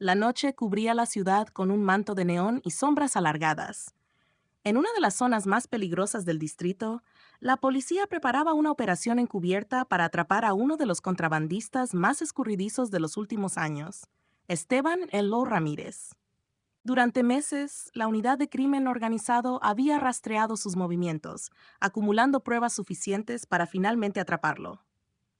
La noche cubría la ciudad con un manto de neón y sombras alargadas. En una de las zonas más peligrosas del distrito, la policía preparaba una operación encubierta para atrapar a uno de los contrabandistas más escurridizos de los últimos años, Esteban Elo Ramírez. Durante meses, la unidad de crimen organizado había rastreado sus movimientos, acumulando pruebas suficientes para finalmente atraparlo.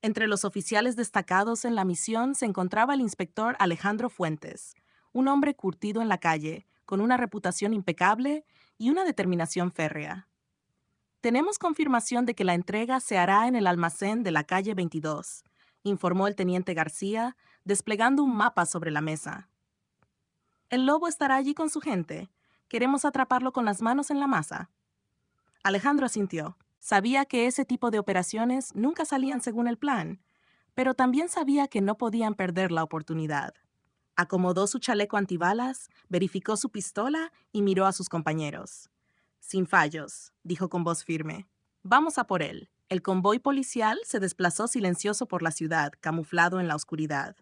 Entre los oficiales destacados en la misión se encontraba el inspector Alejandro Fuentes, un hombre curtido en la calle, con una reputación impecable y una determinación férrea. Tenemos confirmación de que la entrega se hará en el almacén de la calle 22, informó el teniente García, desplegando un mapa sobre la mesa. El lobo estará allí con su gente. Queremos atraparlo con las manos en la masa. Alejandro asintió. Sabía que ese tipo de operaciones nunca salían según el plan, pero también sabía que no podían perder la oportunidad. Acomodó su chaleco antibalas, verificó su pistola y miró a sus compañeros. Sin fallos, dijo con voz firme. Vamos a por él. El convoy policial se desplazó silencioso por la ciudad, camuflado en la oscuridad.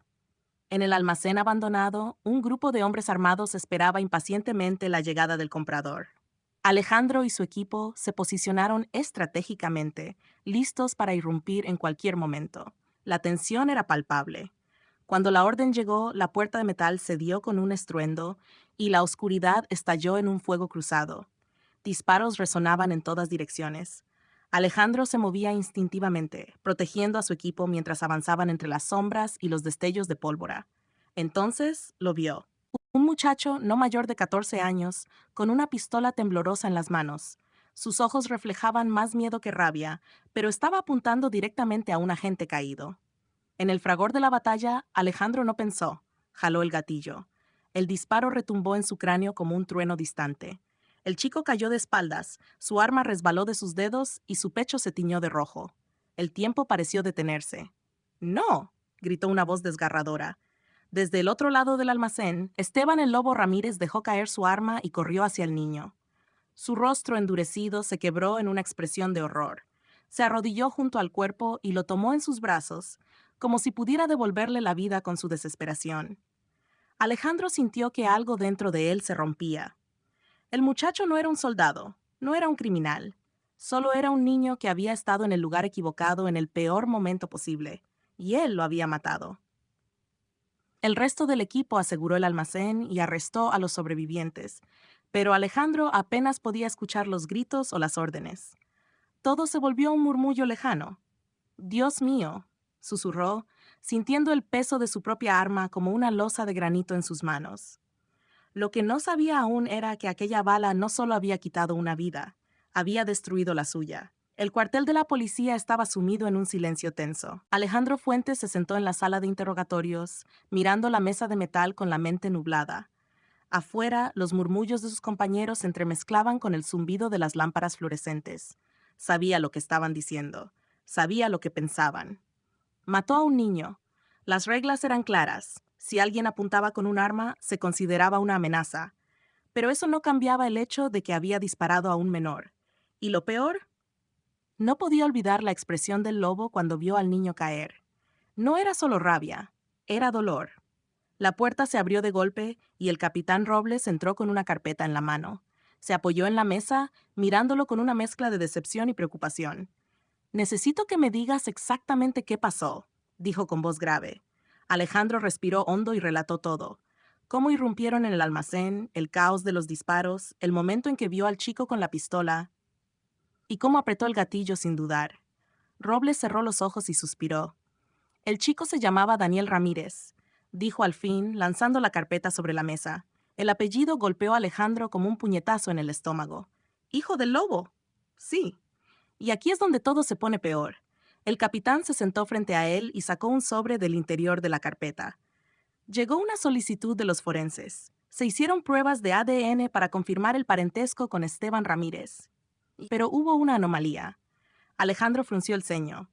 En el almacén abandonado, un grupo de hombres armados esperaba impacientemente la llegada del comprador. Alejandro y su equipo se posicionaron estratégicamente, listos para irrumpir en cualquier momento. La tensión era palpable. Cuando la orden llegó, la puerta de metal cedió con un estruendo y la oscuridad estalló en un fuego cruzado. Disparos resonaban en todas direcciones. Alejandro se movía instintivamente, protegiendo a su equipo mientras avanzaban entre las sombras y los destellos de pólvora. Entonces lo vio. Un muchacho no mayor de 14 años, con una pistola temblorosa en las manos. Sus ojos reflejaban más miedo que rabia, pero estaba apuntando directamente a un agente caído. En el fragor de la batalla, Alejandro no pensó. Jaló el gatillo. El disparo retumbó en su cráneo como un trueno distante. El chico cayó de espaldas, su arma resbaló de sus dedos y su pecho se tiñó de rojo. El tiempo pareció detenerse. ¡No! Gritó una voz desgarradora. Desde el otro lado del almacén, Esteban el Lobo Ramírez dejó caer su arma y corrió hacia el niño. Su rostro endurecido se quebró en una expresión de horror. Se arrodilló junto al cuerpo y lo tomó en sus brazos, como si pudiera devolverle la vida con su desesperación. Alejandro sintió que algo dentro de él se rompía. El muchacho no era un soldado, no era un criminal, solo era un niño que había estado en el lugar equivocado en el peor momento posible, y él lo había matado. El resto del equipo aseguró el almacén y arrestó a los sobrevivientes, pero Alejandro apenas podía escuchar los gritos o las órdenes. Todo se volvió un murmullo lejano. «Dios mío», susurró, sintiendo el peso de su propia arma como una losa de granito en sus manos. Lo que no sabía aún era que aquella bala no solo había quitado una vida, había destruido la suya. El cuartel de la policía estaba sumido en un silencio tenso. Alejandro Fuentes se sentó en la sala de interrogatorios, mirando la mesa de metal con la mente nublada. Afuera, los murmullos de sus compañeros se entremezclaban con el zumbido de las lámparas fluorescentes. Sabía lo que estaban diciendo. Sabía lo que pensaban. Mató a un niño. Las reglas eran claras. Si alguien apuntaba con un arma, se consideraba una amenaza. Pero eso no cambiaba el hecho de que había disparado a un menor. Y lo peor, no podía olvidar la expresión del lobo cuando vio al niño caer. No era solo rabia, era dolor. La puerta se abrió de golpe y el capitán Robles entró con una carpeta en la mano. Se apoyó en la mesa, mirándolo con una mezcla de decepción y preocupación. «Necesito que me digas exactamente qué pasó», dijo con voz grave. Alejandro respiró hondo y relató todo. Cómo irrumpieron en el almacén, el caos de los disparos, el momento en que vio al chico con la pistola, y cómo apretó el gatillo sin dudar. Robles cerró los ojos y suspiró. «El chico se llamaba Daniel Ramírez», dijo al fin, lanzando la carpeta sobre la mesa. El apellido golpeó a Alejandro como un puñetazo en el estómago. «¿Hijo del lobo?» «Sí». Y aquí es donde todo se pone peor. El capitán se sentó frente a él y sacó un sobre del interior de la carpeta. Llegó una solicitud de los forenses. Se hicieron pruebas de ADN para confirmar el parentesco con Esteban Ramírez. Pero hubo una anomalía. Alejandro frunció el ceño.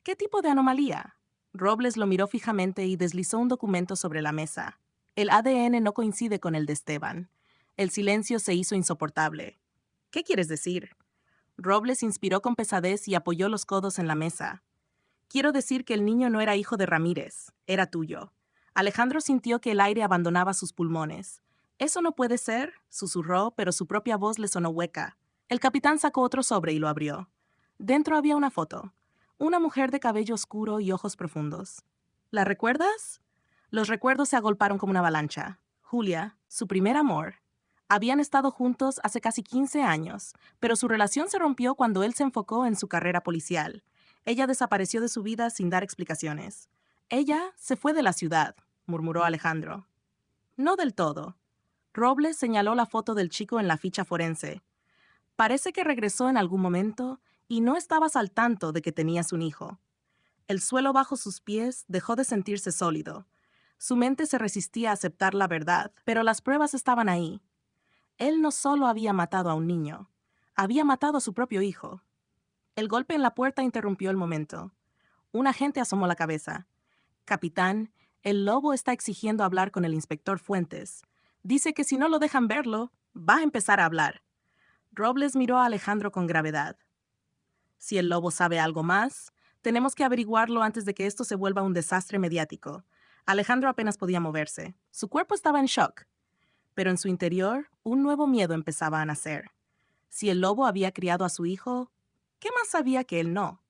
«¿Qué tipo de anomalía?» Robles lo miró fijamente y deslizó un documento sobre la mesa. «El ADN no coincide con el de Esteban». El silencio se hizo insoportable. «¿Qué quieres decir?» Robles inspiró con pesadez y apoyó los codos en la mesa. «Quiero decir que el niño no era hijo de Ramírez, era tuyo. Alejandro sintió que el aire abandonaba sus pulmones. «Eso no puede ser», susurró, pero su propia voz le sonó hueca. El capitán sacó otro sobre y lo abrió. Dentro había una foto. Una mujer de cabello oscuro y ojos profundos. ¿La recuerdas? Los recuerdos se agolparon como una avalancha. Julia, su primer amor. Habían estado juntos hace casi 15 años, pero su relación se rompió cuando él se enfocó en su carrera policial. Ella desapareció de su vida sin dar explicaciones. Ella se fue de la ciudad, murmuró Alejandro. No del todo. Robles señaló la foto del chico en la ficha forense. Parece que regresó en algún momento y no estabas al tanto de que tenías un hijo. El suelo bajo sus pies dejó de sentirse sólido. Su mente se resistía a aceptar la verdad, pero las pruebas estaban ahí. Él no solo había matado a un niño, había matado a su propio hijo. El golpe en la puerta interrumpió el momento. Un agente asomó la cabeza. «Capitán, el lobo está exigiendo hablar con el inspector Fuentes. Dice que si no lo dejan verlo, va a empezar a hablar». Robles miró a Alejandro con gravedad. «Si el lobo sabe algo más, tenemos que averiguarlo antes de que esto se vuelva un desastre mediático». Alejandro apenas podía moverse. Su cuerpo estaba en shock. Pero en su interior, un nuevo miedo empezaba a nacer. Si el lobo había criado a su hijo, ¿qué más sabía que él no?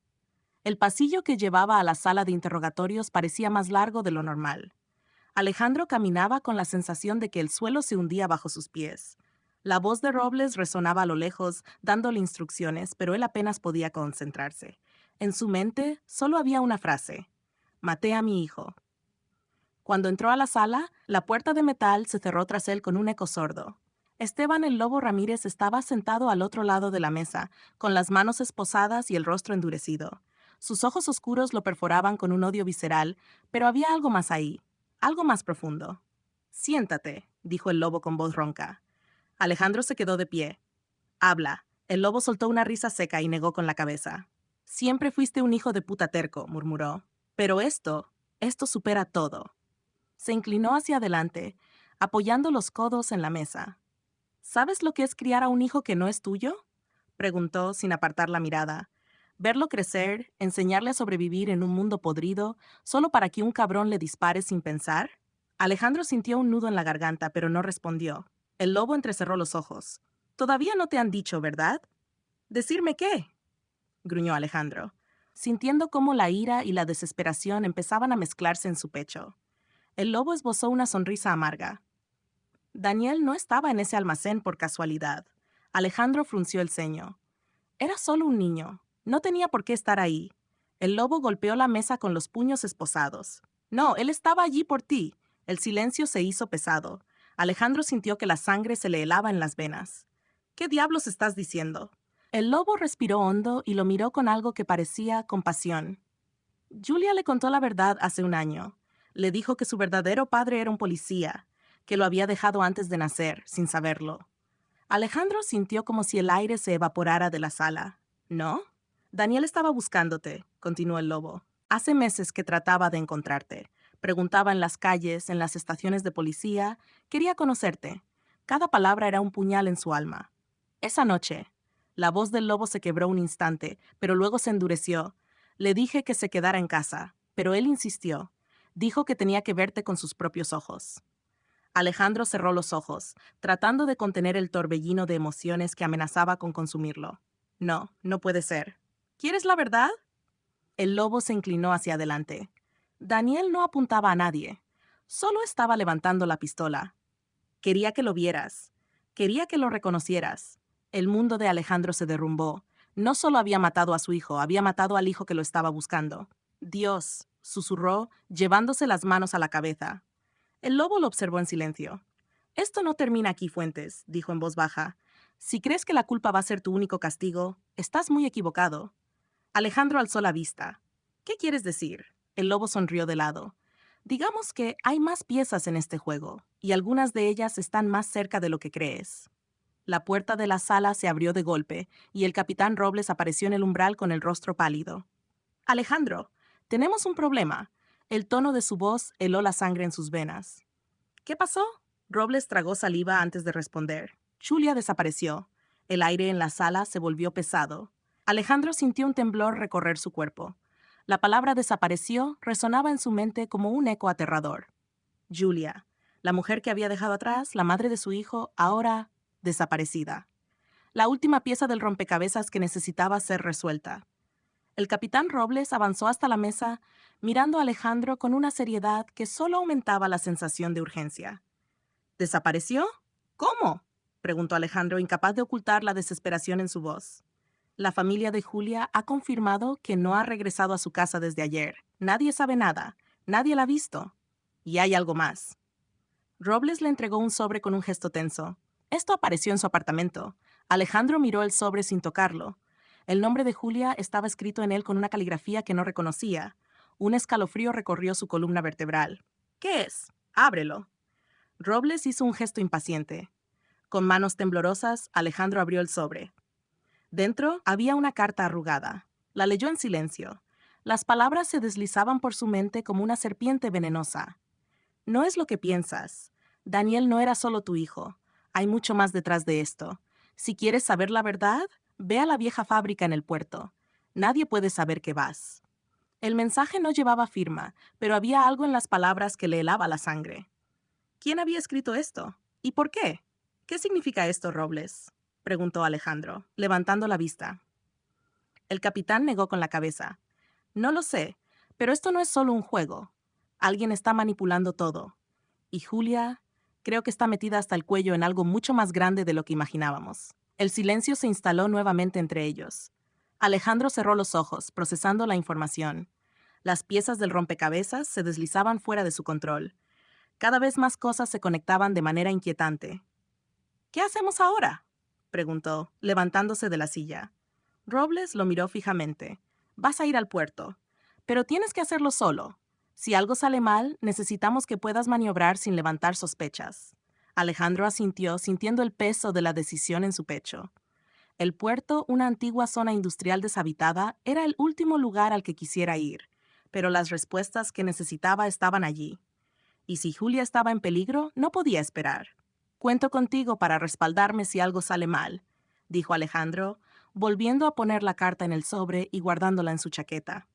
El pasillo que llevaba a la sala de interrogatorios parecía más largo de lo normal. Alejandro caminaba con la sensación de que el suelo se hundía bajo sus pies. La voz de Robles resonaba a lo lejos, dándole instrucciones, pero él apenas podía concentrarse. En su mente solo había una frase: «Maté a mi hijo». Cuando entró a la sala, la puerta de metal se cerró tras él con un eco sordo. Esteban el Lobo Ramírez estaba sentado al otro lado de la mesa, con las manos esposadas y el rostro endurecido. Sus ojos oscuros lo perforaban con un odio visceral, pero había algo más ahí, algo más profundo. «Siéntate», dijo el lobo con voz ronca. Alejandro se quedó de pie. «Habla». El lobo soltó una risa seca y negó con la cabeza. «Siempre fuiste un hijo de puta terco», murmuró. «Pero esto supera todo». Se inclinó hacia adelante, apoyando los codos en la mesa. «¿Sabes lo que es criar a un hijo que no es tuyo?», preguntó sin apartar la mirada. «Verlo crecer, enseñarle a sobrevivir en un mundo podrido, solo para que un cabrón le dispare sin pensar». Alejandro sintió un nudo en la garganta, pero no respondió. El lobo entrecerró los ojos. «Todavía no te han dicho, ¿verdad?». «¿Decirme qué?», gruñó Alejandro, sintiendo cómo la ira y la desesperación empezaban a mezclarse en su pecho. El lobo esbozó una sonrisa amarga. Daniel no estaba en ese almacén por casualidad. Alejandro frunció el ceño. Era solo un niño. No tenía por qué estar ahí. El lobo golpeó la mesa con los puños esposados. «No, él estaba allí por ti». El silencio se hizo pesado. Alejandro sintió que la sangre se le helaba en las venas. «¿Qué diablos estás diciendo?». El lobo respiró hondo y lo miró con algo que parecía compasión. «Julia le contó la verdad hace un año. Le dijo que su verdadero padre era un policía, que lo había dejado antes de nacer, sin saberlo». Alejandro sintió como si el aire se evaporara de la sala. «¿No? Daniel estaba buscándote», continuó el lobo. «Hace meses que trataba de encontrarte. Preguntaba en las calles, en las estaciones de policía. Quería conocerte. Cada palabra era un puñal en su alma. Esa noche». La voz del lobo se quebró un instante, pero luego se endureció. «Le dije que se quedara en casa, pero él insistió. Dijo que tenía que verte con sus propios ojos». Alejandro cerró los ojos, tratando de contener el torbellino de emociones que amenazaba con consumirlo. «No, no puede ser. ¿Quieres la verdad?». El lobo se inclinó hacia adelante. Daniel no apuntaba a nadie. Solo estaba levantando la pistola. «Quería que lo vieras. Quería que lo reconocieras». El mundo de Alejandro se derrumbó. No solo había matado a su hijo, había matado al hijo que lo estaba buscando. «Dios», susurró, llevándose las manos a la cabeza. El lobo lo observó en silencio. «Esto no termina aquí, Fuentes», dijo en voz baja. «Si crees que la culpa va a ser tu único castigo, estás muy equivocado». Alejandro alzó la vista. «¿Qué quieres decir?». El lobo sonrió de lado. «Digamos que hay más piezas en este juego, y algunas de ellas están más cerca de lo que crees». La puerta de la sala se abrió de golpe, y el capitán Robles apareció en el umbral con el rostro pálido. «Alejandro, tenemos un problema». El tono de su voz heló la sangre en sus venas. «¿Qué pasó?». Robles tragó saliva antes de responder. Julia desapareció. El aire en la sala se volvió pesado. Alejandro sintió un temblor recorrer su cuerpo. La palabra desapareció resonaba en su mente como un eco aterrador. Julia, la mujer que había dejado atrás, la madre de su hijo, ahora desaparecida. La última pieza del rompecabezas que necesitaba ser resuelta. El capitán Robles avanzó hasta la mesa, mirando a Alejandro con una seriedad que solo aumentaba la sensación de urgencia. ¿Desapareció? ¿Cómo?, preguntó Alejandro, incapaz de ocultar la desesperación en su voz. La familia de Julia ha confirmado que no ha regresado a su casa desde ayer. Nadie sabe nada. Nadie la ha visto. Y hay algo más. Robles le entregó un sobre con un gesto tenso. Esto apareció en su apartamento. Alejandro miró el sobre sin tocarlo. El nombre de Julia estaba escrito en él con una caligrafía que no reconocía. Un escalofrío recorrió su columna vertebral. ¿Qué es? Ábrelo. Robles hizo un gesto impaciente. Con manos temblorosas, Alejandro abrió el sobre. Dentro había una carta arrugada. La leyó en silencio. Las palabras se deslizaban por su mente como una serpiente venenosa. No es lo que piensas. Daniel no era solo tu hijo. Hay mucho más detrás de esto. Si quieres saber la verdad, ve a la vieja fábrica en el puerto. Nadie puede saber que vas. El mensaje no llevaba firma, pero había algo en las palabras que le helaba la sangre. ¿Quién había escrito esto? ¿Y por qué? ¿Qué significa esto, Robles?, preguntó Alejandro, levantando la vista. El capitán negó con la cabeza. No lo sé, pero esto no es solo un juego. Alguien está manipulando todo. Y Julia, creo que está metida hasta el cuello en algo mucho más grande de lo que imaginábamos. El silencio se instaló nuevamente entre ellos. Alejandro cerró los ojos, procesando la información. Las piezas del rompecabezas se deslizaban fuera de su control. Cada vez más cosas se conectaban de manera inquietante. ¿Qué hacemos ahora?, preguntó, levantándose de la silla. Robles lo miró fijamente. Vas a ir al puerto, pero tienes que hacerlo solo. Si algo sale mal, necesitamos que puedas maniobrar sin levantar sospechas. Alejandro asintió, sintiendo el peso de la decisión en su pecho. El puerto, una antigua zona industrial deshabitada, era el último lugar al que quisiera ir, pero las respuestas que necesitaba estaban allí. Y si Julia estaba en peligro, no podía esperar. Cuento contigo para respaldarme si algo sale mal, dijo Alejandro, volviendo a poner la carta en el sobre y guardándola en su chaqueta.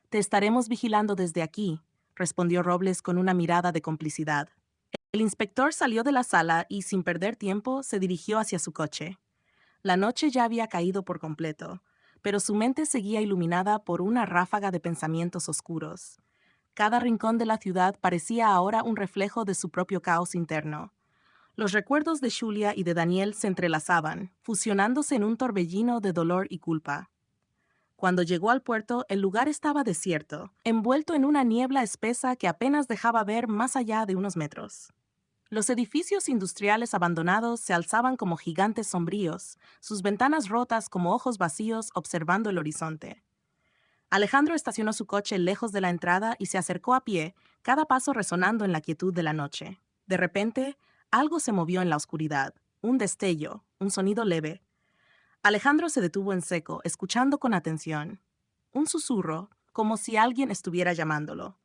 Te estaremos vigilando desde aquí, respondió Robles con una mirada de complicidad. El inspector salió de la sala y, sin perder tiempo, se dirigió hacia su coche. La noche ya había caído por completo, pero su mente seguía iluminada por una ráfaga de pensamientos oscuros. Cada rincón de la ciudad parecía ahora un reflejo de su propio caos interno. Los recuerdos de Julia y de Daniel se entrelazaban, fusionándose en un torbellino de dolor y culpa. Cuando llegó al puerto, el lugar estaba desierto, envuelto en una niebla espesa que apenas dejaba ver más allá de unos metros. Los edificios industriales abandonados se alzaban como gigantes sombríos, sus ventanas rotas como ojos vacíos observando el horizonte. Alejandro estacionó su coche lejos de la entrada y se acercó a pie, cada paso resonando en la quietud de la noche. De repente, algo se movió en la oscuridad, un destello, un sonido leve. Alejandro se detuvo en seco, escuchando con atención. Un susurro, como si alguien estuviera llamándolo.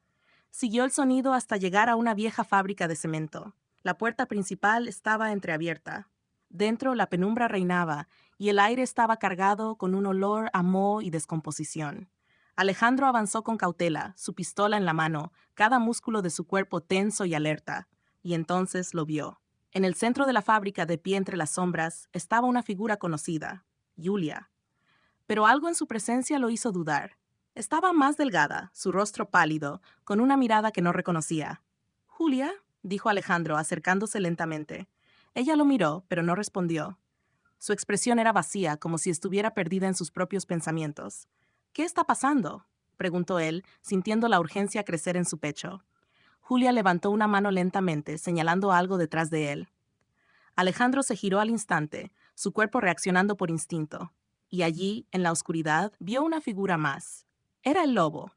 Siguió el sonido hasta llegar a una vieja fábrica de cemento. La puerta principal estaba entreabierta. Dentro la penumbra reinaba y el aire estaba cargado con un olor a moho y descomposición. Alejandro avanzó con cautela, su pistola en la mano, cada músculo de su cuerpo tenso y alerta, y entonces lo vio. En el centro de la fábrica, de pie entre las sombras, estaba una figura conocida, Julia. Pero algo en su presencia lo hizo dudar. Estaba más delgada, su rostro pálido, con una mirada que no reconocía. «¿Julia?», dijo Alejandro, acercándose lentamente. Ella lo miró, pero no respondió. Su expresión era vacía, como si estuviera perdida en sus propios pensamientos. «¿Qué está pasando?», preguntó él, sintiendo la urgencia crecer en su pecho. Julia levantó una mano lentamente, señalando algo detrás de él. Alejandro se giró al instante, su cuerpo reaccionando por instinto. Y allí, en la oscuridad, vio una figura más. Era el lobo.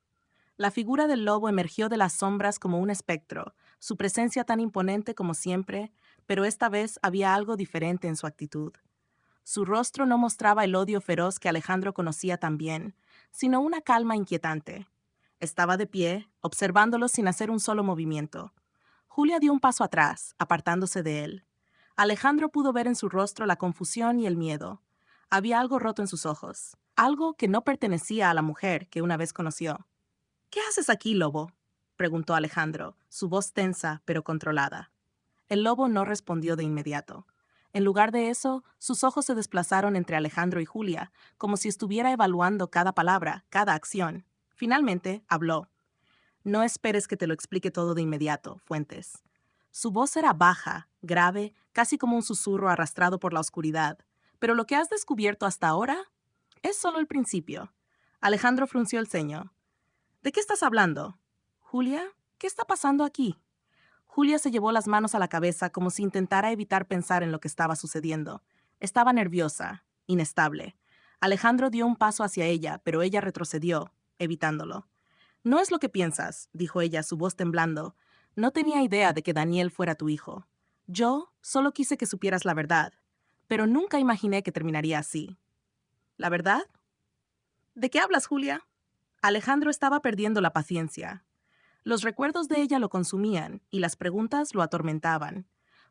La figura del lobo emergió de las sombras como un espectro, su presencia tan imponente como siempre, pero esta vez había algo diferente en su actitud. Su rostro no mostraba el odio feroz que Alejandro conocía tan bien, sino una calma inquietante. Estaba de pie, observándolo sin hacer un solo movimiento. Julia dio un paso atrás, apartándose de él. Alejandro pudo ver en su rostro la confusión y el miedo. Había algo roto en sus ojos, algo que no pertenecía a la mujer que una vez conoció. «¿Qué haces aquí, lobo?», preguntó Alejandro, su voz tensa pero controlada. El lobo no respondió de inmediato. En lugar de eso, sus ojos se desplazaron entre Alejandro y Julia, como si estuviera evaluando cada palabra, cada acción. Finalmente, habló. No esperes que te lo explique todo de inmediato, Fuentes. Su voz era baja, grave, casi como un susurro arrastrado por la oscuridad. Pero lo que has descubierto hasta ahora es solo el principio. Alejandro frunció el ceño. ¿De qué estás hablando? Julia, ¿qué está pasando aquí? Julia se llevó las manos a la cabeza como si intentara evitar pensar en lo que estaba sucediendo. Estaba nerviosa, inestable. Alejandro dio un paso hacia ella, pero ella retrocedió, evitándolo. No es lo que piensas, dijo ella, su voz temblando. No tenía idea de que Daniel fuera tu hijo. Yo solo quise que supieras la verdad, pero nunca imaginé que terminaría así. ¿La verdad? ¿De qué hablas, Julia? Alejandro estaba perdiendo la paciencia. Los recuerdos de ella lo consumían y las preguntas lo atormentaban.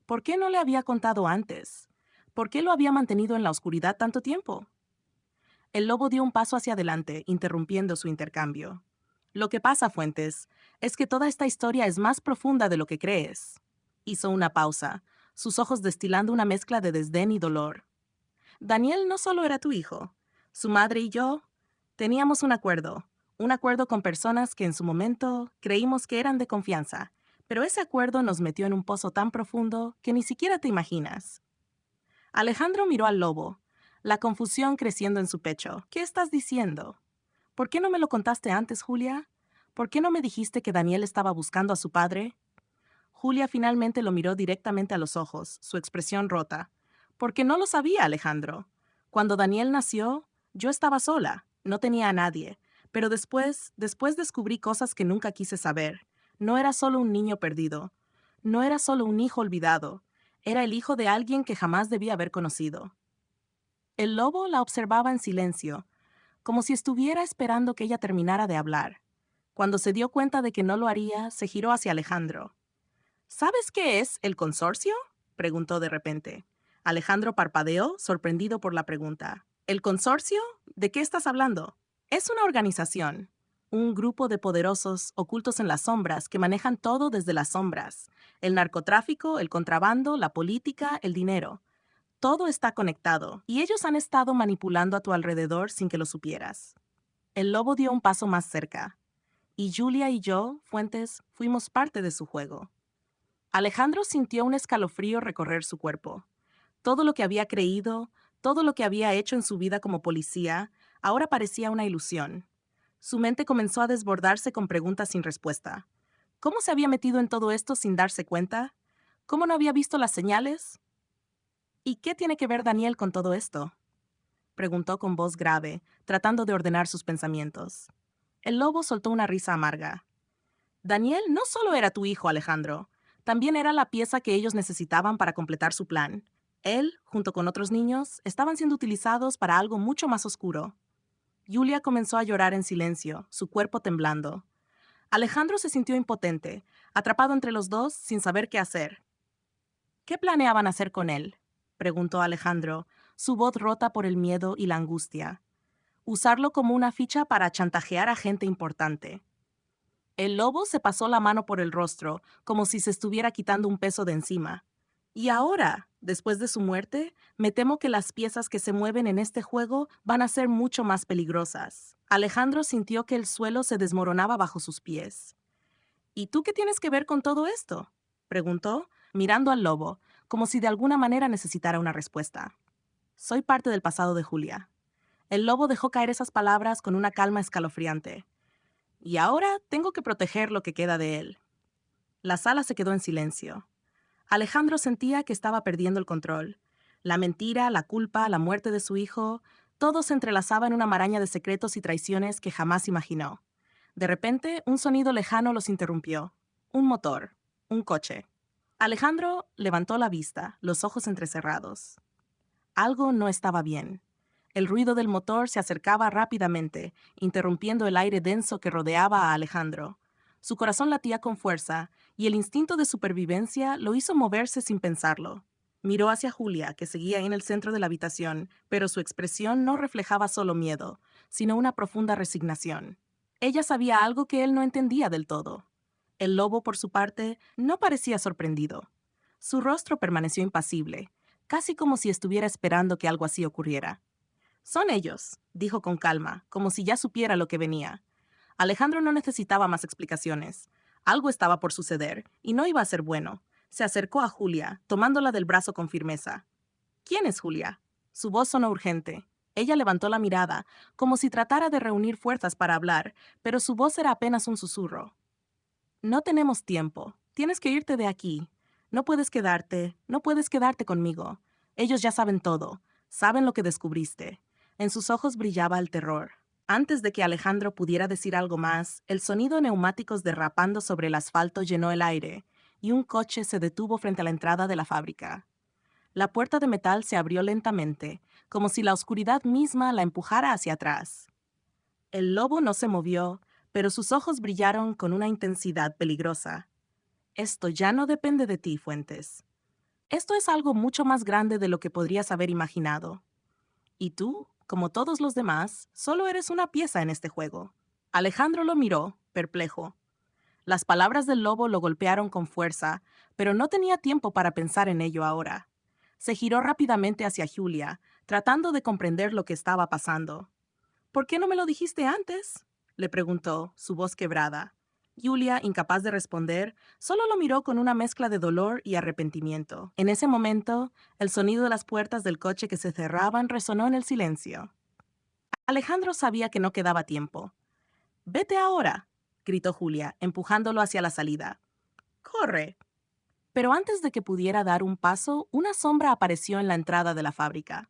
¿Por qué no le había contado antes? ¿Por qué lo había mantenido en la oscuridad tanto tiempo? El lobo dio un paso hacia adelante, interrumpiendo su intercambio. Lo que pasa, Fuentes, es que toda esta historia es más profunda de lo que crees. Hizo una pausa, sus ojos destilando una mezcla de desdén y dolor. Daniel no solo era tu hijo. Su madre y yo teníamos un acuerdo con personas que en su momento creímos que eran de confianza, pero ese acuerdo nos metió en un pozo tan profundo que ni siquiera te imaginas. Alejandro miró al lobo, la confusión creciendo en su pecho. ¿Qué estás diciendo? ¿Por qué no me lo contaste antes, Julia? ¿Por qué no me dijiste que Daniel estaba buscando a su padre? Julia finalmente lo miró directamente a los ojos, su expresión rota. Porque no lo sabía, Alejandro. Cuando Daniel nació, yo estaba sola, no tenía a nadie. Pero después descubrí cosas que nunca quise saber. No era solo un niño perdido. No era solo un hijo olvidado. Era el hijo de alguien que jamás debía haber conocido. El lobo la observaba en silencio, como si estuviera esperando que ella terminara de hablar. Cuando se dio cuenta de que no lo haría, se giró hacia Alejandro. ¿Sabes qué es el consorcio? Preguntó de repente. Alejandro parpadeó, sorprendido por la pregunta. ¿El consorcio? ¿De qué estás hablando? Es una organización, un grupo de poderosos ocultos en las sombras que manejan todo desde las sombras. El narcotráfico, el contrabando, la política, el dinero. Todo está conectado, y ellos han estado manipulando a tu alrededor sin que lo supieras. El lobo dio un paso más cerca, y Julia y yo, Fuentes, fuimos parte de su juego. Alejandro sintió un escalofrío recorrer su cuerpo. Todo lo que había creído, todo lo que había hecho en su vida como policía, ahora parecía una ilusión. Su mente comenzó a desbordarse con preguntas sin respuesta. ¿Cómo se había metido en todo esto sin darse cuenta? ¿Cómo no había visto las señales? ¿Y qué tiene que ver Daniel con todo esto? Preguntó con voz grave, tratando de ordenar sus pensamientos. El lobo soltó una risa amarga. Daniel no solo era tu hijo, Alejandro, también era la pieza que ellos necesitaban para completar su plan. Él, junto con otros niños, estaban siendo utilizados para algo mucho más oscuro. Julia comenzó a llorar en silencio, su cuerpo temblando. Alejandro se sintió impotente, atrapado entre los dos sin saber qué hacer. ¿Qué planeaban hacer con él? Preguntó Alejandro, su voz rota por el miedo y la angustia. Usarlo como una ficha para chantajear a gente importante. El lobo se pasó la mano por el rostro, como si se estuviera quitando un peso de encima. Y ahora, después de su muerte, me temo que las piezas que se mueven en este juego van a ser mucho más peligrosas. Alejandro sintió que el suelo se desmoronaba bajo sus pies. ¿Y tú qué tienes que ver con todo esto? Preguntó, mirando al lobo, como si de alguna manera necesitara una respuesta. Soy parte del pasado de Julia. El lobo dejó caer esas palabras con una calma escalofriante. Y ahora tengo que proteger lo que queda de él. La sala se quedó en silencio. Alejandro sentía que estaba perdiendo el control. La mentira, la culpa, la muerte de su hijo, todo se entrelazaba en una maraña de secretos y traiciones que jamás imaginó. De repente, un sonido lejano los interrumpió. Un motor. Un coche. Alejandro levantó la vista, los ojos entrecerrados. Algo no estaba bien. El ruido del motor se acercaba rápidamente, interrumpiendo el aire denso que rodeaba a Alejandro. Su corazón latía con fuerza, y el instinto de supervivencia lo hizo moverse sin pensarlo. Miró hacia Julia, que seguía en el centro de la habitación, pero su expresión no reflejaba solo miedo, sino una profunda resignación. Ella sabía algo que él no entendía del todo. El lobo, por su parte, no parecía sorprendido. Su rostro permaneció impasible, casi como si estuviera esperando que algo así ocurriera. Son ellos, dijo con calma, como si ya supiera lo que venía. Alejandro no necesitaba más explicaciones. Algo estaba por suceder, y no iba a ser bueno. Se acercó a Julia, tomándola del brazo con firmeza. ¿Quién es Julia? Su voz sonó urgente. Ella levantó la mirada, como si tratara de reunir fuerzas para hablar, pero su voz era apenas un susurro. No tenemos tiempo. Tienes que irte de aquí. No puedes quedarte conmigo. Ellos ya saben todo. Saben lo que descubriste. En sus ojos brillaba el terror. Antes de que Alejandro pudiera decir algo más, el sonido de neumáticos derrapando sobre el asfalto llenó el aire, y un coche se detuvo frente a la entrada de la fábrica. La puerta de metal se abrió lentamente, como si la oscuridad misma la empujara hacia atrás. El lobo no se movió, pero sus ojos brillaron con una intensidad peligrosa. Esto ya no depende de ti, Fuentes. Esto es algo mucho más grande de lo que podrías haber imaginado. Y tú, como todos los demás, solo eres una pieza en este juego. Alejandro lo miró, perplejo. Las palabras del lobo lo golpearon con fuerza, pero no tenía tiempo para pensar en ello ahora. Se giró rápidamente hacia Julia, tratando de comprender lo que estaba pasando. ¿Por qué no me lo dijiste antes?, le preguntó, su voz quebrada. Julia, incapaz de responder, solo lo miró con una mezcla de dolor y arrepentimiento. En ese momento, el sonido de las puertas del coche que se cerraban resonó en el silencio. Alejandro sabía que no quedaba tiempo. «¡Vete ahora!», gritó Julia, empujándolo hacia la salida. «¡Corre!». Pero antes de que pudiera dar un paso, una sombra apareció en la entrada de la fábrica.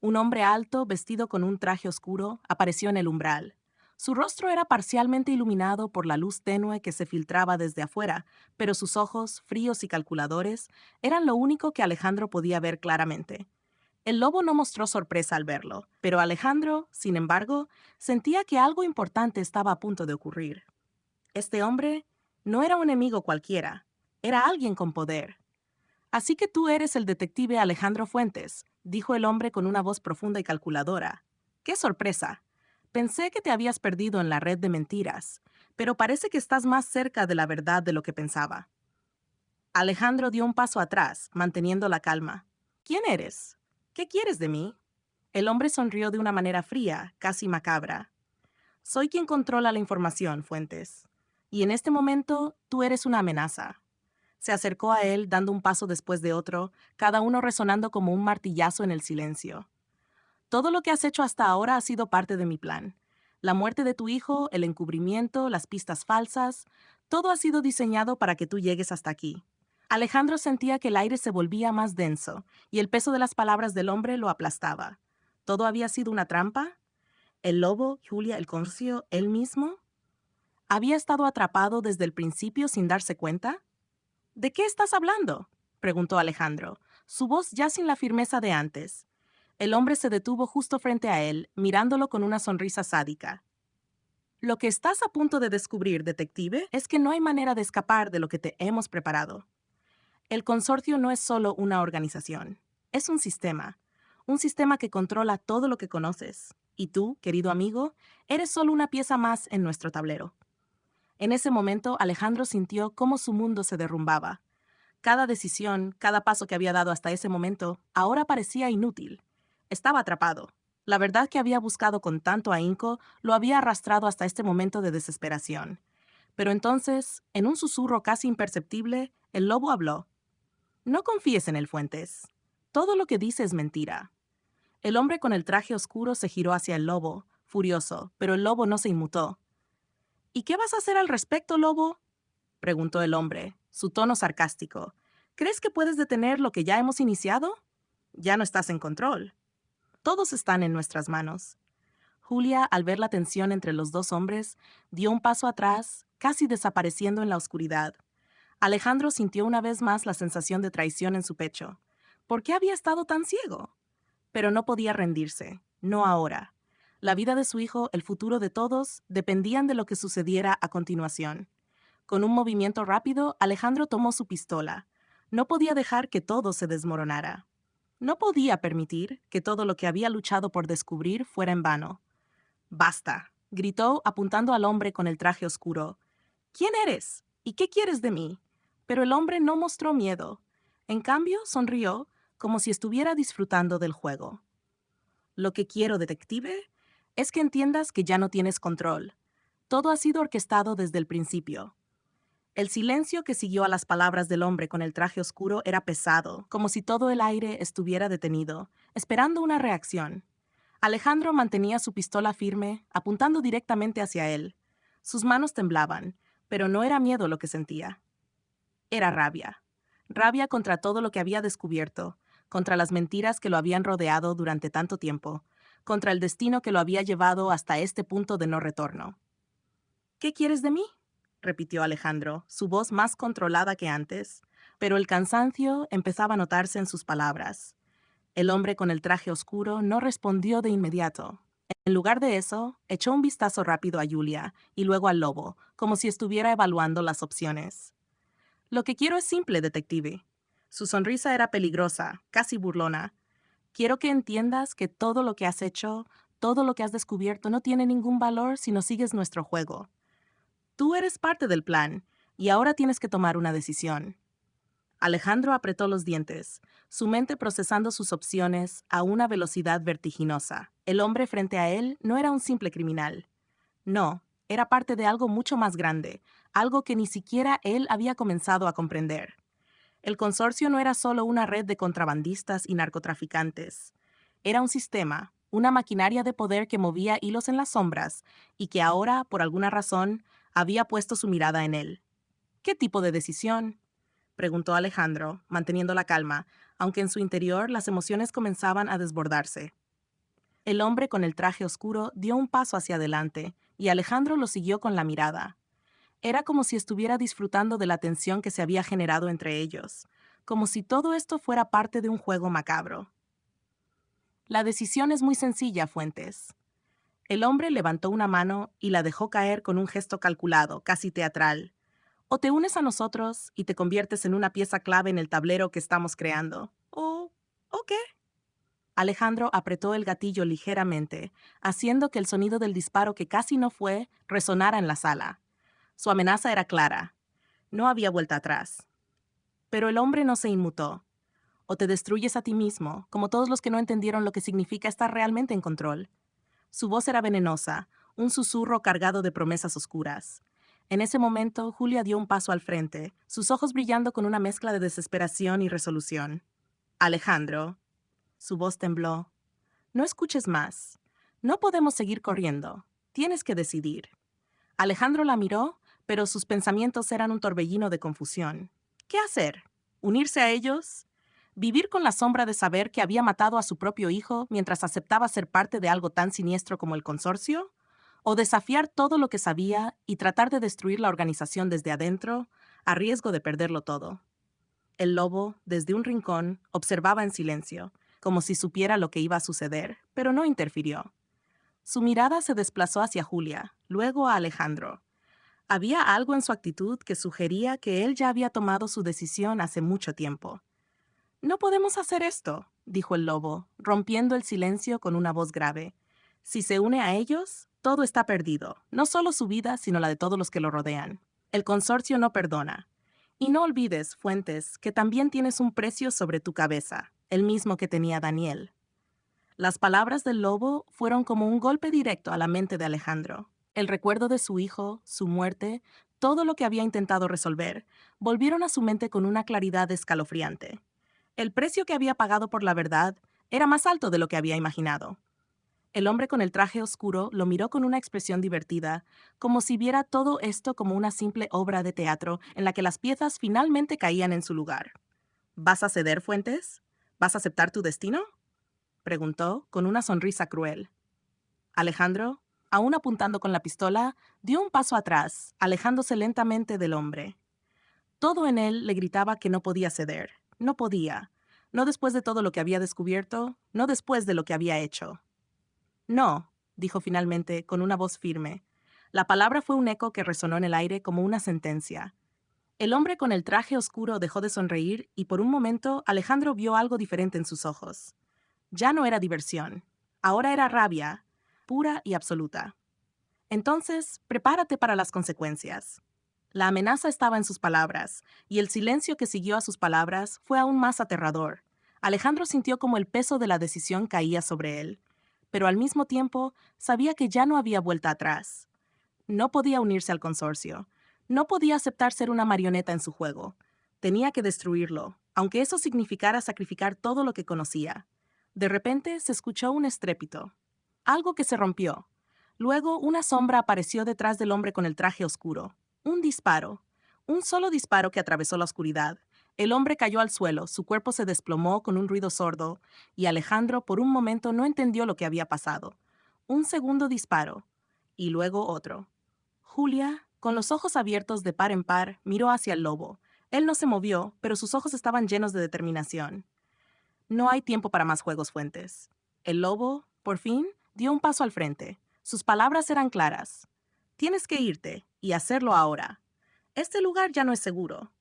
Un hombre alto, vestido con un traje oscuro, apareció en el umbral. Su rostro era parcialmente iluminado por la luz tenue que se filtraba desde afuera, pero sus ojos, fríos y calculadores, eran lo único que Alejandro podía ver claramente. El lobo no mostró sorpresa al verlo, pero Alejandro, sin embargo, sentía que algo importante estaba a punto de ocurrir. Este hombre no era un enemigo cualquiera, era alguien con poder. «Así que tú eres el detective Alejandro Fuentes», dijo el hombre con una voz profunda y calculadora. «¡Qué sorpresa! Pensé que te habías perdido en la red de mentiras, pero parece que estás más cerca de la verdad de lo que pensaba». Alejandro dio un paso atrás, manteniendo la calma. «¿Quién eres? ¿Qué quieres de mí?». El hombre sonrió de una manera fría, casi macabra. «Soy quien controla la información, Fuentes. Y en este momento, tú eres una amenaza». Se acercó a él, dando un paso después de otro, cada uno resonando como un martillazo en el silencio. «Todo lo que has hecho hasta ahora ha sido parte de mi plan. La muerte de tu hijo, el encubrimiento, las pistas falsas, todo ha sido diseñado para que tú llegues hasta aquí». Alejandro sentía que el aire se volvía más denso, y el peso de las palabras del hombre lo aplastaba. ¿Todo había sido una trampa? ¿El lobo, Julia, el consorcio, él mismo? ¿Había estado atrapado desde el principio sin darse cuenta? «¿De qué estás hablando?», preguntó Alejandro, su voz ya sin la firmeza de antes. El hombre se detuvo justo frente a él, mirándolo con una sonrisa sádica. «Lo que estás a punto de descubrir, detective, es que no hay manera de escapar de lo que te hemos preparado. El consorcio no es solo una organización, es un sistema que controla todo lo que conoces. Y tú, querido amigo, eres solo una pieza más en nuestro tablero». En ese momento, Alejandro sintió cómo su mundo se derrumbaba. Cada decisión, cada paso que había dado hasta ese momento, ahora parecía inútil. Estaba atrapado. La verdad que había buscado con tanto ahínco lo había arrastrado hasta este momento de desesperación. Pero entonces, en un susurro casi imperceptible, el lobo habló. «No confíes en él, Fuentes. Todo lo que dice es mentira». El hombre con el traje oscuro se giró hacia el lobo, furioso, pero el lobo no se inmutó. «¿Y qué vas a hacer al respecto, lobo?», preguntó el hombre, su tono sarcástico. «¿Crees que puedes detener lo que ya hemos iniciado? Ya no estás en control. Todos están en nuestras manos». Julia, al ver la tensión entre los dos hombres, dio un paso atrás, casi desapareciendo en la oscuridad. Alejandro sintió una vez más la sensación de traición en su pecho. ¿Por qué había estado tan ciego? Pero no podía rendirse, no ahora. La vida de su hijo, el futuro de todos, dependían de lo que sucediera a continuación. Con un movimiento rápido, Alejandro tomó su pistola. No podía dejar que todo se desmoronara. No podía permitir que todo lo que había luchado por descubrir fuera en vano. «¡Basta!», gritó apuntando al hombre con el traje oscuro. «¿Quién eres? ¿Y qué quieres de mí? Pero el hombre no mostró miedo. En cambio, sonrió como si estuviera disfrutando del juego. Lo que quiero, detective, es que entiendas que ya no tienes control. Todo ha sido orquestado desde el principio. El silencio que siguió a las palabras del hombre con el traje oscuro era pesado, como si todo el aire estuviera detenido, esperando una reacción. Alejandro mantenía su pistola firme, apuntando directamente hacia él. Sus manos temblaban, pero no era miedo lo que sentía. Era rabia. Rabia contra todo lo que había descubierto, contra las mentiras que lo habían rodeado durante tanto tiempo, contra el destino que lo había llevado hasta este punto de no retorno. ¿Qué quieres de mí?, repitió Alejandro, su voz más controlada que antes, pero el cansancio empezaba a notarse en sus palabras. El hombre con el traje oscuro no respondió de inmediato. En lugar de eso, echó un vistazo rápido a Julia y luego al lobo, como si estuviera evaluando las opciones. Lo que quiero es simple, detective. Su sonrisa era peligrosa, casi burlona. Quiero que entiendas que todo lo que has hecho, todo lo que has descubierto no tiene ningún valor si no sigues nuestro juego. Tú eres parte del plan, y ahora tienes que tomar una decisión. Alejandro apretó los dientes, su mente procesando sus opciones a una velocidad vertiginosa. El hombre frente a él no era un simple criminal. No, era parte de algo mucho más grande, algo que ni siquiera él había comenzado a comprender. El consorcio no era solo una red de contrabandistas y narcotraficantes. Era un sistema, una maquinaria de poder que movía hilos en las sombras y que ahora, por alguna razón, había puesto su mirada en él. ¿Qué tipo de decisión?, preguntó Alejandro, manteniendo la calma, aunque en su interior las emociones comenzaban a desbordarse. El hombre con el traje oscuro dio un paso hacia adelante, y Alejandro lo siguió con la mirada. Era como si estuviera disfrutando de la tensión que se había generado entre ellos, como si todo esto fuera parte de un juego macabro. La decisión es muy sencilla, Fuentes. El hombre levantó una mano y la dejó caer con un gesto calculado, casi teatral. O te unes a nosotros y te conviertes en una pieza clave en el tablero que estamos creando. ¿O qué? Alejandro apretó el gatillo ligeramente, haciendo que el sonido del disparo que casi no fue resonara en la sala. Su amenaza era clara. No había vuelta atrás. Pero el hombre no se inmutó. O te destruyes a ti mismo, como todos los que no entendieron lo que significa estar realmente en control. Su voz era venenosa, un susurro cargado de promesas oscuras. En ese momento, Julia dio un paso al frente, sus ojos brillando con una mezcla de desesperación y resolución. Alejandro. Su voz tembló. No escuches más. No podemos seguir corriendo. Tienes que decidir. Alejandro la miró, pero sus pensamientos eran un torbellino de confusión. ¿Qué hacer? ¿Unirse a ellos? ¿Vivir con la sombra de saber que había matado a su propio hijo mientras aceptaba ser parte de algo tan siniestro como el consorcio? ¿O desafiar todo lo que sabía y tratar de destruir la organización desde adentro, a riesgo de perderlo todo? El lobo, desde un rincón, observaba en silencio, como si supiera lo que iba a suceder, pero no interfirió. Su mirada se desplazó hacia Julia, luego a Alejandro. Había algo en su actitud que sugería que él ya había tomado su decisión hace mucho tiempo. No podemos hacer esto, dijo el lobo, rompiendo el silencio con una voz grave. Si se une a ellos, todo está perdido, no solo su vida, sino la de todos los que lo rodean. El consorcio no perdona. Y no olvides, Fuentes, que también tienes un precio sobre tu cabeza, el mismo que tenía Daniel. Las palabras del lobo fueron como un golpe directo a la mente de Alejandro. El recuerdo de su hijo, su muerte, todo lo que había intentado resolver, volvieron a su mente con una claridad escalofriante. El precio que había pagado por la verdad era más alto de lo que había imaginado. El hombre con el traje oscuro lo miró con una expresión divertida, como si viera todo esto como una simple obra de teatro en la que las piezas finalmente caían en su lugar. ¿Vas a ceder, Fuentes? ¿Vas a aceptar tu destino?, preguntó con una sonrisa cruel. Alejandro, aún apuntando con la pistola, dio un paso atrás, alejándose lentamente del hombre. Todo en él le gritaba que no podía ceder. No podía. No después de todo lo que había descubierto, no después de lo que había hecho. No, dijo finalmente con una voz firme. La palabra fue un eco que resonó en el aire como una sentencia. El hombre con el traje oscuro dejó de sonreír y por un momento Alejandro vio algo diferente en sus ojos. Ya no era diversión. Ahora era rabia, pura y absoluta. Entonces, prepárate para las consecuencias. La amenaza estaba en sus palabras, y el silencio que siguió a sus palabras fue aún más aterrador. Alejandro sintió como el peso de la decisión caía sobre él, pero al mismo tiempo sabía que ya no había vuelta atrás. No podía unirse al consorcio. No podía aceptar ser una marioneta en su juego. Tenía que destruirlo, aunque eso significara sacrificar todo lo que conocía. De repente se escuchó un estrépito. Algo que se rompió. Luego una sombra apareció detrás del hombre con el traje oscuro. Un disparo. Un solo disparo que atravesó la oscuridad. El hombre cayó al suelo, su cuerpo se desplomó con un ruido sordo, y Alejandro por un momento no entendió lo que había pasado. Un segundo disparo, y luego otro. Julia, con los ojos abiertos de par en par, miró hacia el lobo. Él no se movió, pero sus ojos estaban llenos de determinación. No hay tiempo para más juegos, Fuentes. El lobo, por fin, dio un paso al frente. Sus palabras eran claras. Tienes que irte, y hacerlo ahora. Este lugar ya no es seguro.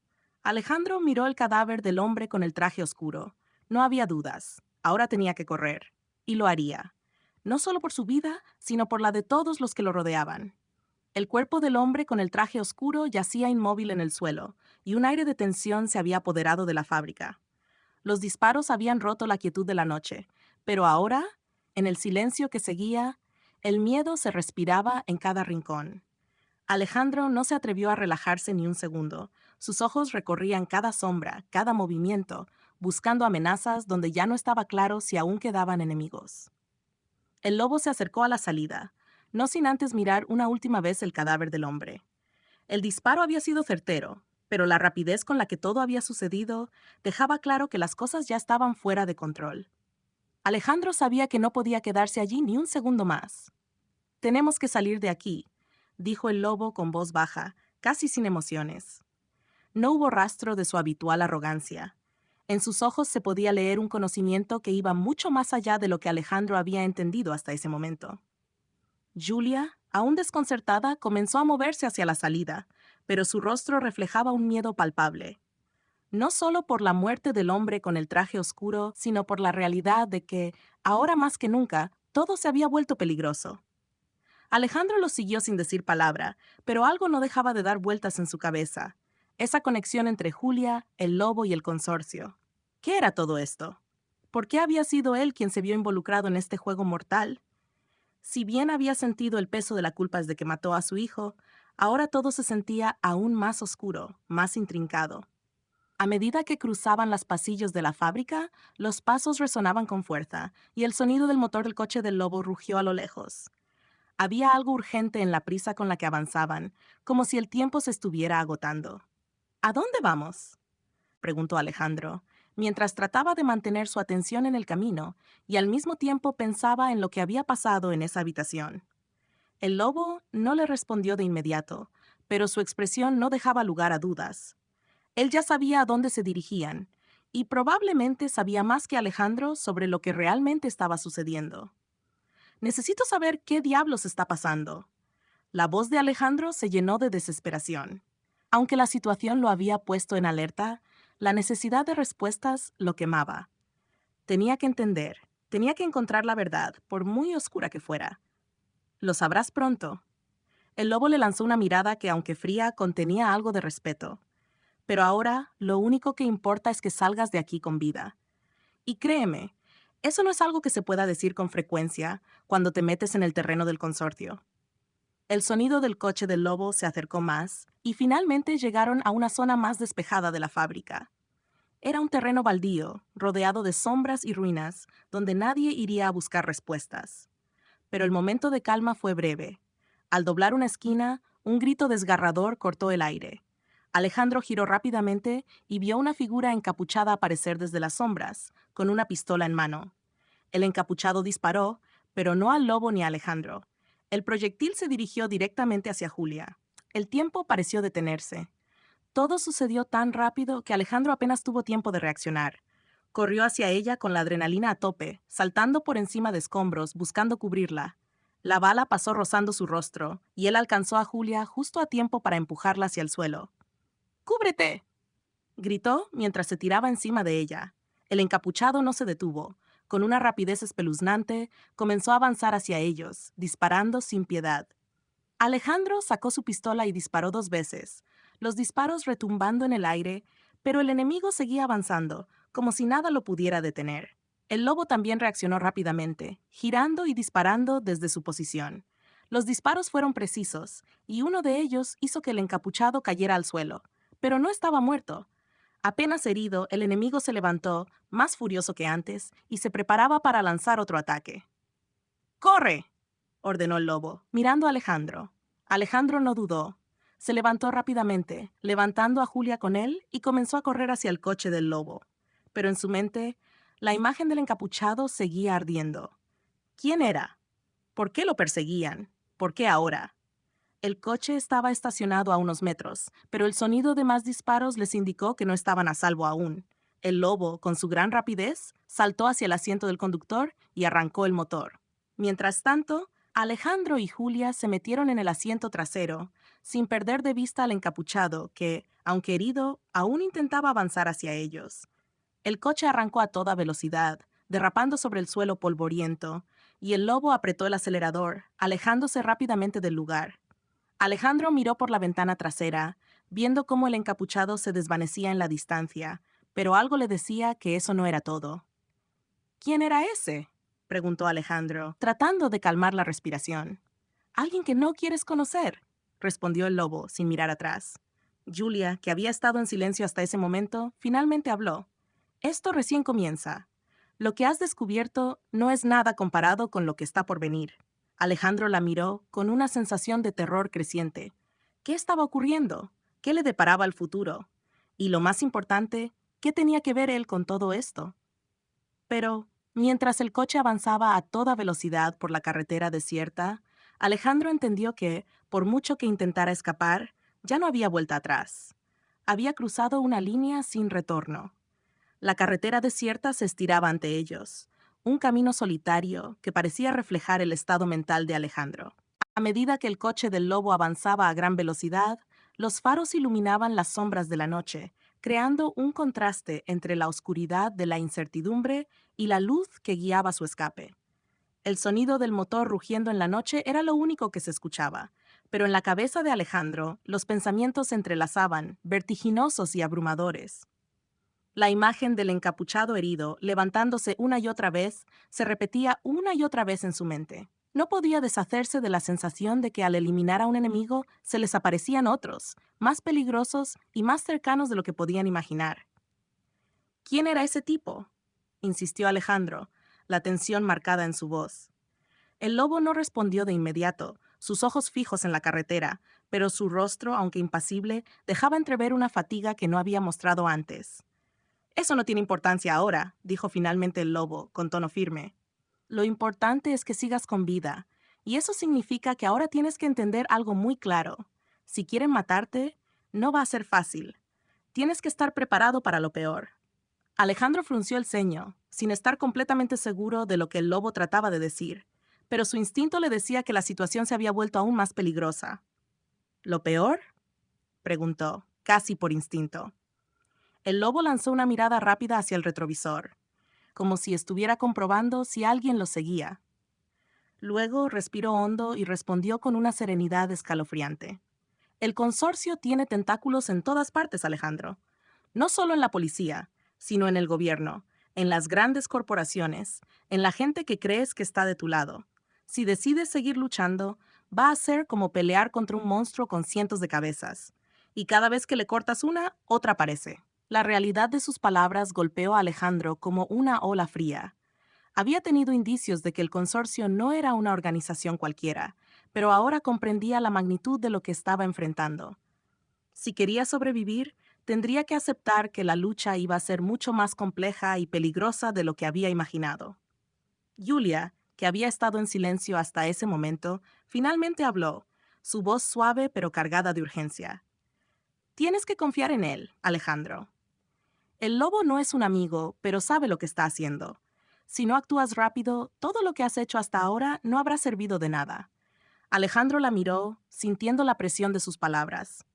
Alejandro miró el cadáver del hombre con el traje oscuro. No había dudas. Ahora tenía que correr. Y lo haría. No solo por su vida, sino por la de todos los que lo rodeaban. El cuerpo del hombre con el traje oscuro yacía inmóvil en el suelo, y un aire de tensión se había apoderado de la fábrica. Los disparos habían roto la quietud de la noche, pero ahora, en el silencio que seguía, el miedo se respiraba en cada rincón. Alejandro no se atrevió a relajarse ni un segundo. Sus ojos recorrían cada sombra, cada movimiento, buscando amenazas donde ya no estaba claro si aún quedaban enemigos. El lobo se acercó a la salida, no sin antes mirar una última vez el cadáver del hombre. El disparo había sido certero, pero la rapidez con la que todo había sucedido dejaba claro que las cosas ya estaban fuera de control. Alejandro sabía que no podía quedarse allí ni un segundo más. «Tenemos que salir de aquí», dijo el lobo con voz baja, casi sin emociones. No hubo rastro de su habitual arrogancia. En sus ojos se podía leer un conocimiento que iba mucho más allá de lo que Alejandro había entendido hasta ese momento. Julia, aún desconcertada, comenzó a moverse hacia la salida, pero su rostro reflejaba un miedo palpable. No solo por la muerte del hombre con el traje oscuro, sino por la realidad de que, ahora más que nunca, todo se había vuelto peligroso. Alejandro lo siguió sin decir palabra, pero algo no dejaba de dar vueltas en su cabeza. Esa conexión entre Julia, el lobo y el consorcio. ¿Qué era todo esto? ¿Por qué había sido él quien se vio involucrado en este juego mortal? Si bien había sentido el peso de la culpa desde que mató a su hijo, ahora todo se sentía aún más oscuro, más intrincado. A medida que cruzaban los pasillos de la fábrica, los pasos resonaban con fuerza, y el sonido del motor del coche del lobo rugió a lo lejos. Había algo urgente en la prisa con la que avanzaban, como si el tiempo se estuviera agotando. ¿A dónde vamos?, preguntó Alejandro, mientras trataba de mantener su atención en el camino y al mismo tiempo pensaba en lo que había pasado en esa habitación. El lobo no le respondió de inmediato, pero su expresión no dejaba lugar a dudas. Él ya sabía a dónde se dirigían, y probablemente sabía más que Alejandro sobre lo que realmente estaba sucediendo. «Necesito saber qué diablos está pasando». La voz de Alejandro se llenó de desesperación. Aunque la situación lo había puesto en alerta, la necesidad de respuestas lo quemaba. Tenía que entender, tenía que encontrar la verdad, por muy oscura que fuera. «Lo sabrás pronto». El lobo le lanzó una mirada que, aunque fría, contenía algo de respeto. «Pero ahora, lo único que importa es que salgas de aquí con vida. Y créeme, eso no es algo que se pueda decir con frecuencia cuando te metes en el terreno del consorcio». El sonido del coche del lobo se acercó más, y finalmente llegaron a una zona más despejada de la fábrica. Era un terreno baldío, rodeado de sombras y ruinas, donde nadie iría a buscar respuestas. Pero el momento de calma fue breve. Al doblar una esquina, un grito desgarrador cortó el aire. Alejandro giró rápidamente y vio una figura encapuchada aparecer desde las sombras, con una pistola en mano. El encapuchado disparó, pero no al lobo ni a Alejandro. El proyectil se dirigió directamente hacia Julia. El tiempo pareció detenerse. Todo sucedió tan rápido que Alejandro apenas tuvo tiempo de reaccionar. Corrió hacia ella con la adrenalina a tope, saltando por encima de escombros, buscando cubrirla. La bala pasó rozando su rostro, y él alcanzó a Julia justo a tiempo para empujarla hacia el suelo. «¡Cúbrete!», gritó mientras se tiraba encima de ella. El encapuchado no se detuvo. Con una rapidez espeluznante, comenzó a avanzar hacia ellos, disparando sin piedad. Alejandro sacó su pistola y disparó 2 veces. los disparos retumbando en el aire, pero el enemigo seguía avanzando, como si nada lo pudiera detener. El lobo también reaccionó rápidamente, girando y disparando desde su posición. Los disparos fueron precisos, y uno de ellos hizo que el encapuchado cayera al suelo, pero no estaba muerto. Apenas herido, el enemigo se levantó, más furioso que antes, y se preparaba para lanzar otro ataque. ¡Corre!, ordenó el lobo, mirando a Alejandro. Alejandro no dudó. Se levantó rápidamente, levantando a Julia con él, y comenzó a correr hacia el coche del lobo. Pero en su mente, la imagen del encapuchado seguía ardiendo. ¿Quién era? ¿Por qué lo perseguían? ¿Por qué ahora? El coche estaba estacionado a unos metros, pero el sonido de más disparos les indicó que no estaban a salvo aún. El lobo, con su gran rapidez, saltó hacia el asiento del conductor y arrancó el motor. Mientras tanto, Alejandro y Julia se metieron en el asiento trasero, sin perder de vista al encapuchado que, aunque herido, aún intentaba avanzar hacia ellos. El coche arrancó a toda velocidad, derrapando sobre el suelo polvoriento, y el lobo apretó el acelerador, alejándose rápidamente del lugar. Alejandro miró por la ventana trasera, viendo cómo el encapuchado se desvanecía en la distancia, pero algo le decía que eso no era todo. ¿Quién era ese?, preguntó Alejandro, tratando de calmar la respiración. Alguien que no quieres conocer, respondió el lobo, sin mirar atrás. Julia, que había estado en silencio hasta ese momento, finalmente habló. Esto recién comienza. Lo que has descubierto no es nada comparado con lo que está por venir. Alejandro la miró con una sensación de terror creciente. ¿Qué estaba ocurriendo? ¿Qué le deparaba el futuro? Y lo más importante, ¿qué tenía que ver él con todo esto? Pero, mientras el coche avanzaba a toda velocidad por la carretera desierta, Alejandro entendió que, por mucho que intentara escapar, ya no había vuelta atrás. Había cruzado una línea sin retorno. La carretera desierta se estiraba ante ellos, un camino solitario que parecía reflejar el estado mental de Alejandro. A medida que el coche del lobo avanzaba a gran velocidad, los faros iluminaban las sombras de la noche, creando un contraste entre la oscuridad de la incertidumbre y la luz que guiaba su escape. El sonido del motor rugiendo en la noche era lo único que se escuchaba, pero en la cabeza de Alejandro los pensamientos se entrelazaban, vertiginosos y abrumadores. La imagen del encapuchado herido, levantándose una y otra vez, se repetía una y otra vez en su mente. No podía deshacerse de la sensación de que al eliminar a un enemigo se les aparecían otros, más peligrosos y más cercanos de lo que podían imaginar. ¿Quién era ese tipo?, insistió Alejandro, la tensión marcada en su voz. El lobo no respondió de inmediato, sus ojos fijos en la carretera, pero su rostro, aunque impasible, dejaba entrever una fatiga que no había mostrado antes. Eso no tiene importancia ahora, dijo finalmente el lobo, con tono firme. Lo importante es que sigas con vida, y eso significa que ahora tienes que entender algo muy claro. Si quieren matarte, no va a ser fácil. Tienes que estar preparado para lo peor. Alejandro frunció el ceño, sin estar completamente seguro de lo que el lobo trataba de decir, pero su instinto le decía que la situación se había vuelto aún más peligrosa. ¿Lo peor?, preguntó, casi por instinto. El lobo lanzó una mirada rápida hacia el retrovisor, como si estuviera comprobando si alguien lo seguía. Luego respiró hondo y respondió con una serenidad escalofriante. El consorcio tiene tentáculos en todas partes, Alejandro. No solo en la policía, sino en el gobierno, en las grandes corporaciones, en la gente que crees que está de tu lado. Si decides seguir luchando, va a ser como pelear contra un monstruo con cientos de cabezas. Y cada vez que le cortas una, otra aparece. La realidad de sus palabras golpeó a Alejandro como una ola fría. Había tenido indicios de que el consorcio no era una organización cualquiera, pero ahora comprendía la magnitud de lo que estaba enfrentando. Si quería sobrevivir, tendría que aceptar que la lucha iba a ser mucho más compleja y peligrosa de lo que había imaginado. Julia, que había estado en silencio hasta ese momento, finalmente habló, su voz suave pero cargada de urgencia. Tienes que confiar en él, Alejandro. El lobo no es un amigo, pero sabe lo que está haciendo. Si no actúas rápido, todo lo que has hecho hasta ahora no habrá servido de nada. Alejandro la miró, sintiendo la presión de sus palabras.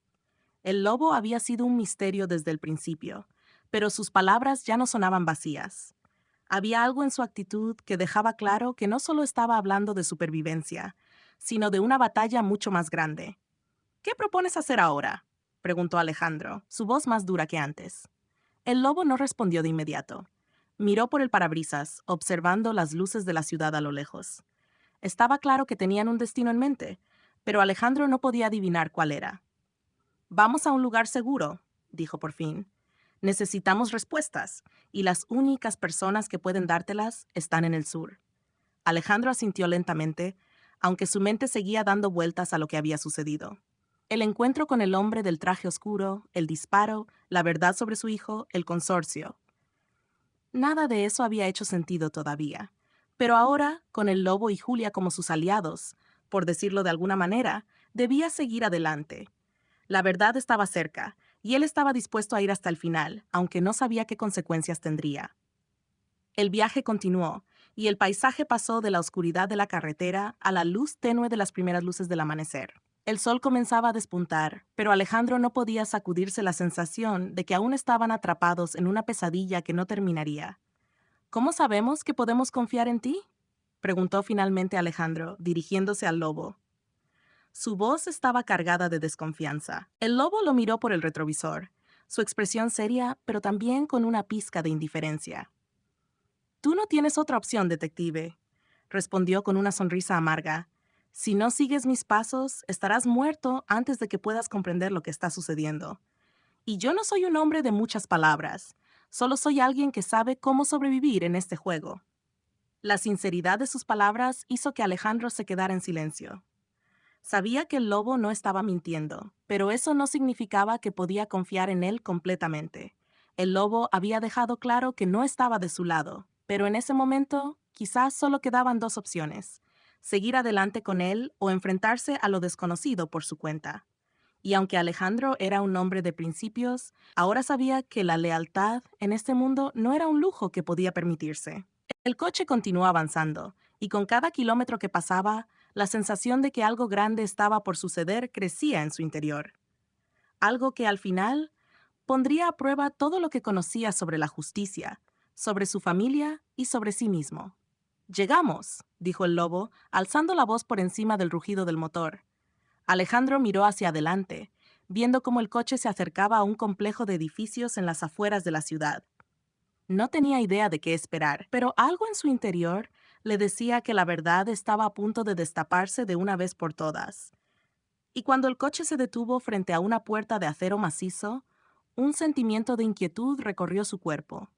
El lobo había sido un misterio desde el principio, pero sus palabras ya no sonaban vacías. Había algo en su actitud que dejaba claro que no solo estaba hablando de supervivencia, sino de una batalla mucho más grande. ¿Qué propones hacer ahora?, preguntó Alejandro, su voz más dura que antes. El lobo no respondió de inmediato. Miró por el parabrisas, observando las luces de la ciudad a lo lejos. Estaba claro que tenían un destino en mente, pero Alejandro no podía adivinar cuál era. Vamos a un lugar seguro, dijo por fin. Necesitamos respuestas, y las únicas personas que pueden dártelas están en el sur. Alejandro asintió lentamente, aunque su mente seguía dando vueltas a lo que había sucedido. El encuentro con el hombre del traje oscuro, el disparo, la verdad sobre su hijo, el consorcio. Nada de eso había hecho sentido todavía. Pero ahora, con el lobo y Julia como sus aliados, por decirlo de alguna manera, debía seguir adelante. La verdad estaba cerca, y él estaba dispuesto a ir hasta el final, aunque no sabía qué consecuencias tendría. El viaje continuó, y el paisaje pasó de la oscuridad de la carretera a la luz tenue de las primeras luces del amanecer. El sol comenzaba a despuntar, pero Alejandro no podía sacudirse la sensación de que aún estaban atrapados en una pesadilla que no terminaría. ¿Cómo sabemos que podemos confiar en ti?, preguntó finalmente Alejandro, dirigiéndose al lobo. Su voz estaba cargada de desconfianza. El lobo lo miró por el retrovisor, su expresión seria, pero también con una pizca de indiferencia. Tú no tienes otra opción, detective, respondió con una sonrisa amarga. Si no sigues mis pasos, estarás muerto antes de que puedas comprender lo que está sucediendo. Y yo no soy un hombre de muchas palabras, solo soy alguien que sabe cómo sobrevivir en este juego. La sinceridad de sus palabras hizo que Alejandro se quedara en silencio. Sabía que el lobo no estaba mintiendo, pero eso no significaba que podía confiar en él completamente. El lobo había dejado claro que no estaba de su lado, pero en ese momento quizás solo quedaban dos opciones: seguir adelante con él o enfrentarse a lo desconocido por su cuenta. Y aunque Alejandro era un hombre de principios, ahora sabía que la lealtad en este mundo no era un lujo que podía permitirse. El coche continuó avanzando, y con cada kilómetro que pasaba, la sensación de que algo grande estaba por suceder crecía en su interior. Algo que al final pondría a prueba todo lo que conocía sobre la justicia, sobre su familia y sobre sí mismo. «Llegamos», dijo el lobo, alzando la voz por encima del rugido del motor. Alejandro miró hacia adelante, viendo cómo el coche se acercaba a un complejo de edificios en las afueras de la ciudad. No tenía idea de qué esperar, pero algo en su interior le decía que la verdad estaba a punto de destaparse de una vez por todas. Y cuando el coche se detuvo frente a una puerta de acero macizo, un sentimiento de inquietud recorrió su cuerpo.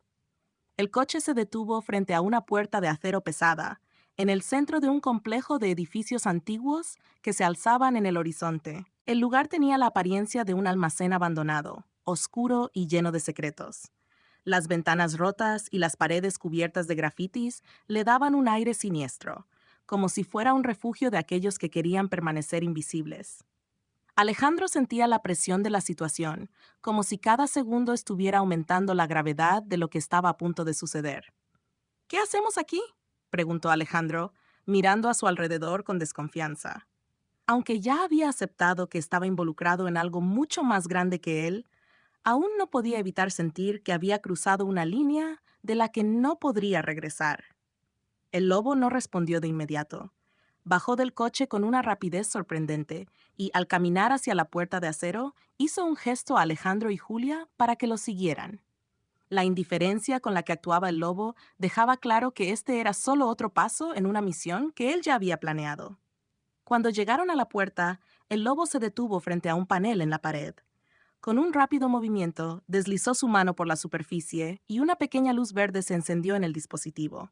El coche se detuvo frente a una puerta de acero pesada, en el centro de un complejo de edificios antiguos que se alzaban en el horizonte. El lugar tenía la apariencia de un almacén abandonado, oscuro y lleno de secretos. Las ventanas rotas y las paredes cubiertas de grafitis le daban un aire siniestro, como si fuera un refugio de aquellos que querían permanecer invisibles. Alejandro sentía la presión de la situación, como si cada segundo estuviera aumentando la gravedad de lo que estaba a punto de suceder. «¿Qué hacemos aquí?», preguntó Alejandro, mirando a su alrededor con desconfianza. Aunque ya había aceptado que estaba involucrado en algo mucho más grande que él, aún no podía evitar sentir que había cruzado una línea de la que no podría regresar. El lobo no respondió de inmediato. Bajó del coche con una rapidez sorprendente y, al caminar hacia la puerta de acero, hizo un gesto a Alejandro y Julia para que lo siguieran. La indiferencia con la que actuaba el lobo dejaba claro que este era solo otro paso en una misión que él ya había planeado. Cuando llegaron a la puerta, el lobo se detuvo frente a un panel en la pared. Con un rápido movimiento, deslizó su mano por la superficie y una pequeña luz verde se encendió en el dispositivo.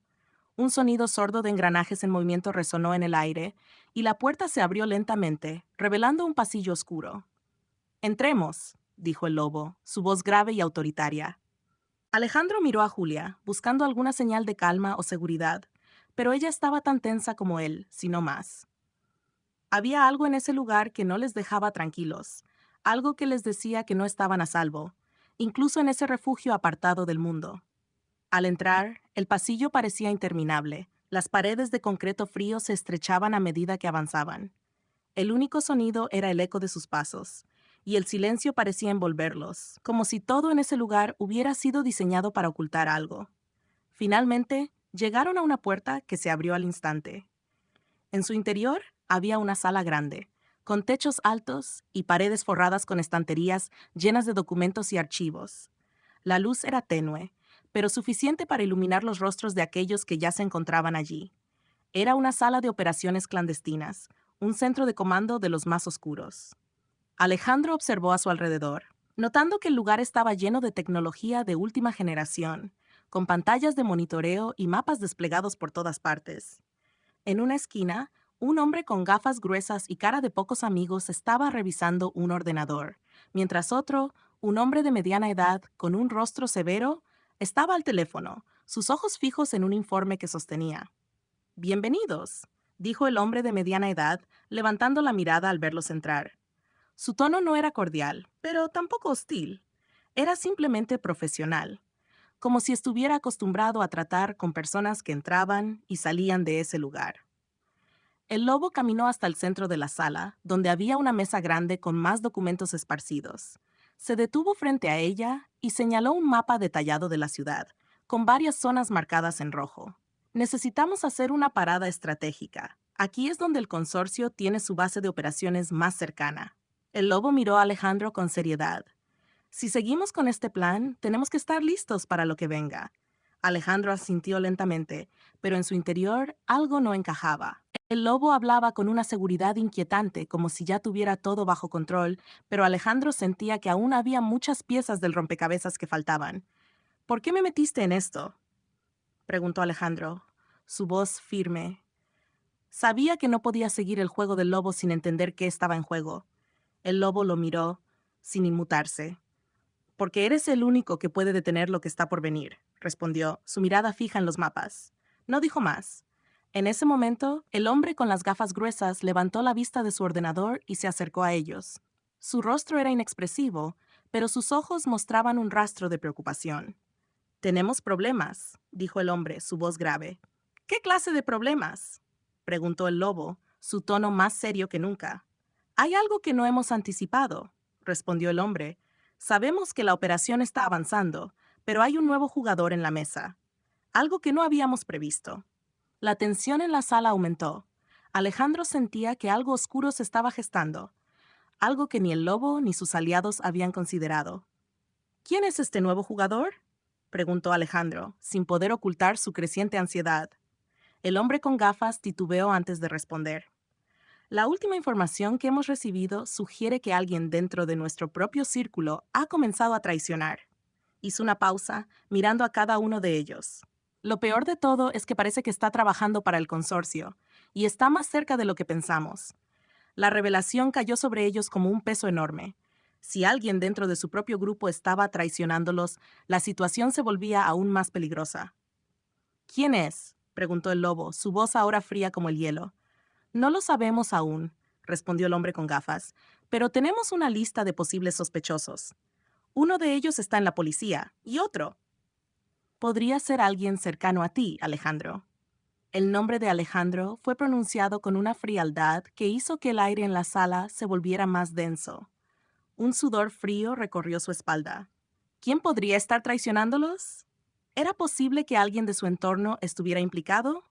Un sonido sordo de engranajes en movimiento resonó en el aire, y la puerta se abrió lentamente, revelando un pasillo oscuro. «Entremos», dijo el lobo, su voz grave y autoritaria. Alejandro miró a Julia, buscando alguna señal de calma o seguridad, pero ella estaba tan tensa como él, si no más. Había algo en ese lugar que no les dejaba tranquilos, algo que les decía que no estaban a salvo, incluso en ese refugio apartado del mundo. Al entrar, el pasillo parecía interminable. Las paredes de concreto frío se estrechaban a medida que avanzaban. El único sonido era el eco de sus pasos, y el silencio parecía envolverlos, como si todo en ese lugar hubiera sido diseñado para ocultar algo. Finalmente, llegaron a una puerta que se abrió al instante. En su interior había una sala grande, con techos altos y paredes forradas con estanterías llenas de documentos y archivos. La luz era tenue, pero suficiente para iluminar los rostros de aquellos que ya se encontraban allí. Era una sala de operaciones clandestinas, un centro de comando de los más oscuros. Alejandro observó a su alrededor, notando que el lugar estaba lleno de tecnología de última generación, con pantallas de monitoreo y mapas desplegados por todas partes. En una esquina, un hombre con gafas gruesas y cara de pocos amigos estaba revisando un ordenador, mientras otro, un hombre de mediana edad, con un rostro severo, estaba al teléfono, sus ojos fijos en un informe que sostenía. «Bienvenidos», dijo el hombre de mediana edad, levantando la mirada al verlos entrar. Su tono no era cordial, pero tampoco hostil. Era simplemente profesional, como si estuviera acostumbrado a tratar con personas que entraban y salían de ese lugar. El lobo caminó hasta el centro de la sala, donde había una mesa grande con más documentos esparcidos. Se detuvo frente a ella y señaló un mapa detallado de la ciudad, con varias zonas marcadas en rojo. Necesitamos hacer una parada estratégica. Aquí es donde el consorcio tiene su base de operaciones más cercana. El lobo miró a Alejandro con seriedad. Si seguimos con este plan, tenemos que estar listos para lo que venga. Alejandro asintió lentamente, pero en su interior algo no encajaba. El lobo hablaba con una seguridad inquietante, como si ya tuviera todo bajo control, pero Alejandro sentía que aún había muchas piezas del rompecabezas que faltaban. «¿Por qué me metiste en esto?», preguntó Alejandro, su voz firme. Sabía que no podía seguir el juego del lobo sin entender qué estaba en juego. El lobo lo miró, sin inmutarse. «Porque eres el único que puede detener lo que está por venir», respondió, su mirada fija en los mapas. No dijo más. En ese momento, el hombre con las gafas gruesas levantó la vista de su ordenador y se acercó a ellos. Su rostro era inexpresivo, pero sus ojos mostraban un rastro de preocupación. «Tenemos problemas», dijo el hombre, su voz grave. «¿Qué clase de problemas?», preguntó el lobo, su tono más serio que nunca. «Hay algo que no hemos anticipado», respondió el hombre. «Sabemos que la operación está avanzando, pero hay un nuevo jugador en la mesa. Algo que no habíamos previsto». La tensión en la sala aumentó. Alejandro sentía que algo oscuro se estaba gestando, algo que ni el lobo ni sus aliados habían considerado. «¿Quién es este nuevo jugador?», preguntó Alejandro, sin poder ocultar su creciente ansiedad. El hombre con gafas titubeó antes de responder. «La última información que hemos recibido sugiere que alguien dentro de nuestro propio círculo ha comenzado a traicionar». Hizo una pausa, mirando a cada uno de ellos. «Lo peor de todo es que parece que está trabajando para el consorcio, y está más cerca de lo que pensamos. La revelación cayó sobre ellos como un peso enorme. Si alguien dentro de su propio grupo estaba traicionándolos, la situación se volvía aún más peligrosa». «¿Quién es?», preguntó el lobo, su voz ahora fría como el hielo. «No lo sabemos aún», respondió el hombre con gafas, «pero tenemos una lista de posibles sospechosos. Uno de ellos está en la policía, y otro. Podría ser alguien cercano a ti, Alejandro». El nombre de Alejandro fue pronunciado con una frialdad que hizo que el aire en la sala se volviera más denso. Un sudor frío recorrió su espalda. ¿Quién podría estar traicionándolos? ¿Era posible que alguien de su entorno estuviera implicado?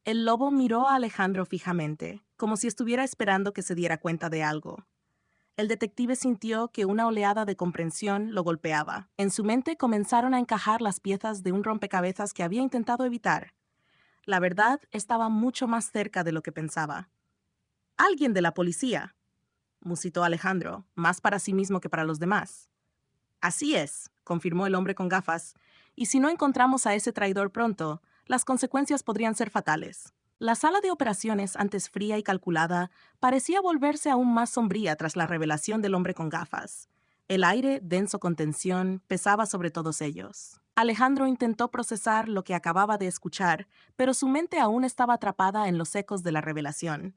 El lobo miró a Alejandro fijamente, como si estuviera esperando que se diera cuenta de algo. El detective sintió que una oleada de comprensión lo golpeaba. En su mente comenzaron a encajar las piezas de un rompecabezas que había intentado evitar. La verdad estaba mucho más cerca de lo que pensaba. «Alguien de la policía», musitó Alejandro, más para sí mismo que para los demás. «Así es», confirmó el hombre con gafas, «y si no encontramos a ese traidor pronto, las consecuencias podrían ser fatales». La sala de operaciones, antes fría y calculada, parecía volverse aún más sombría tras la revelación del hombre con gafas. El aire, denso con tensión, pesaba sobre todos ellos. Alejandro intentó procesar lo que acababa de escuchar, pero su mente aún estaba atrapada en los ecos de la revelación.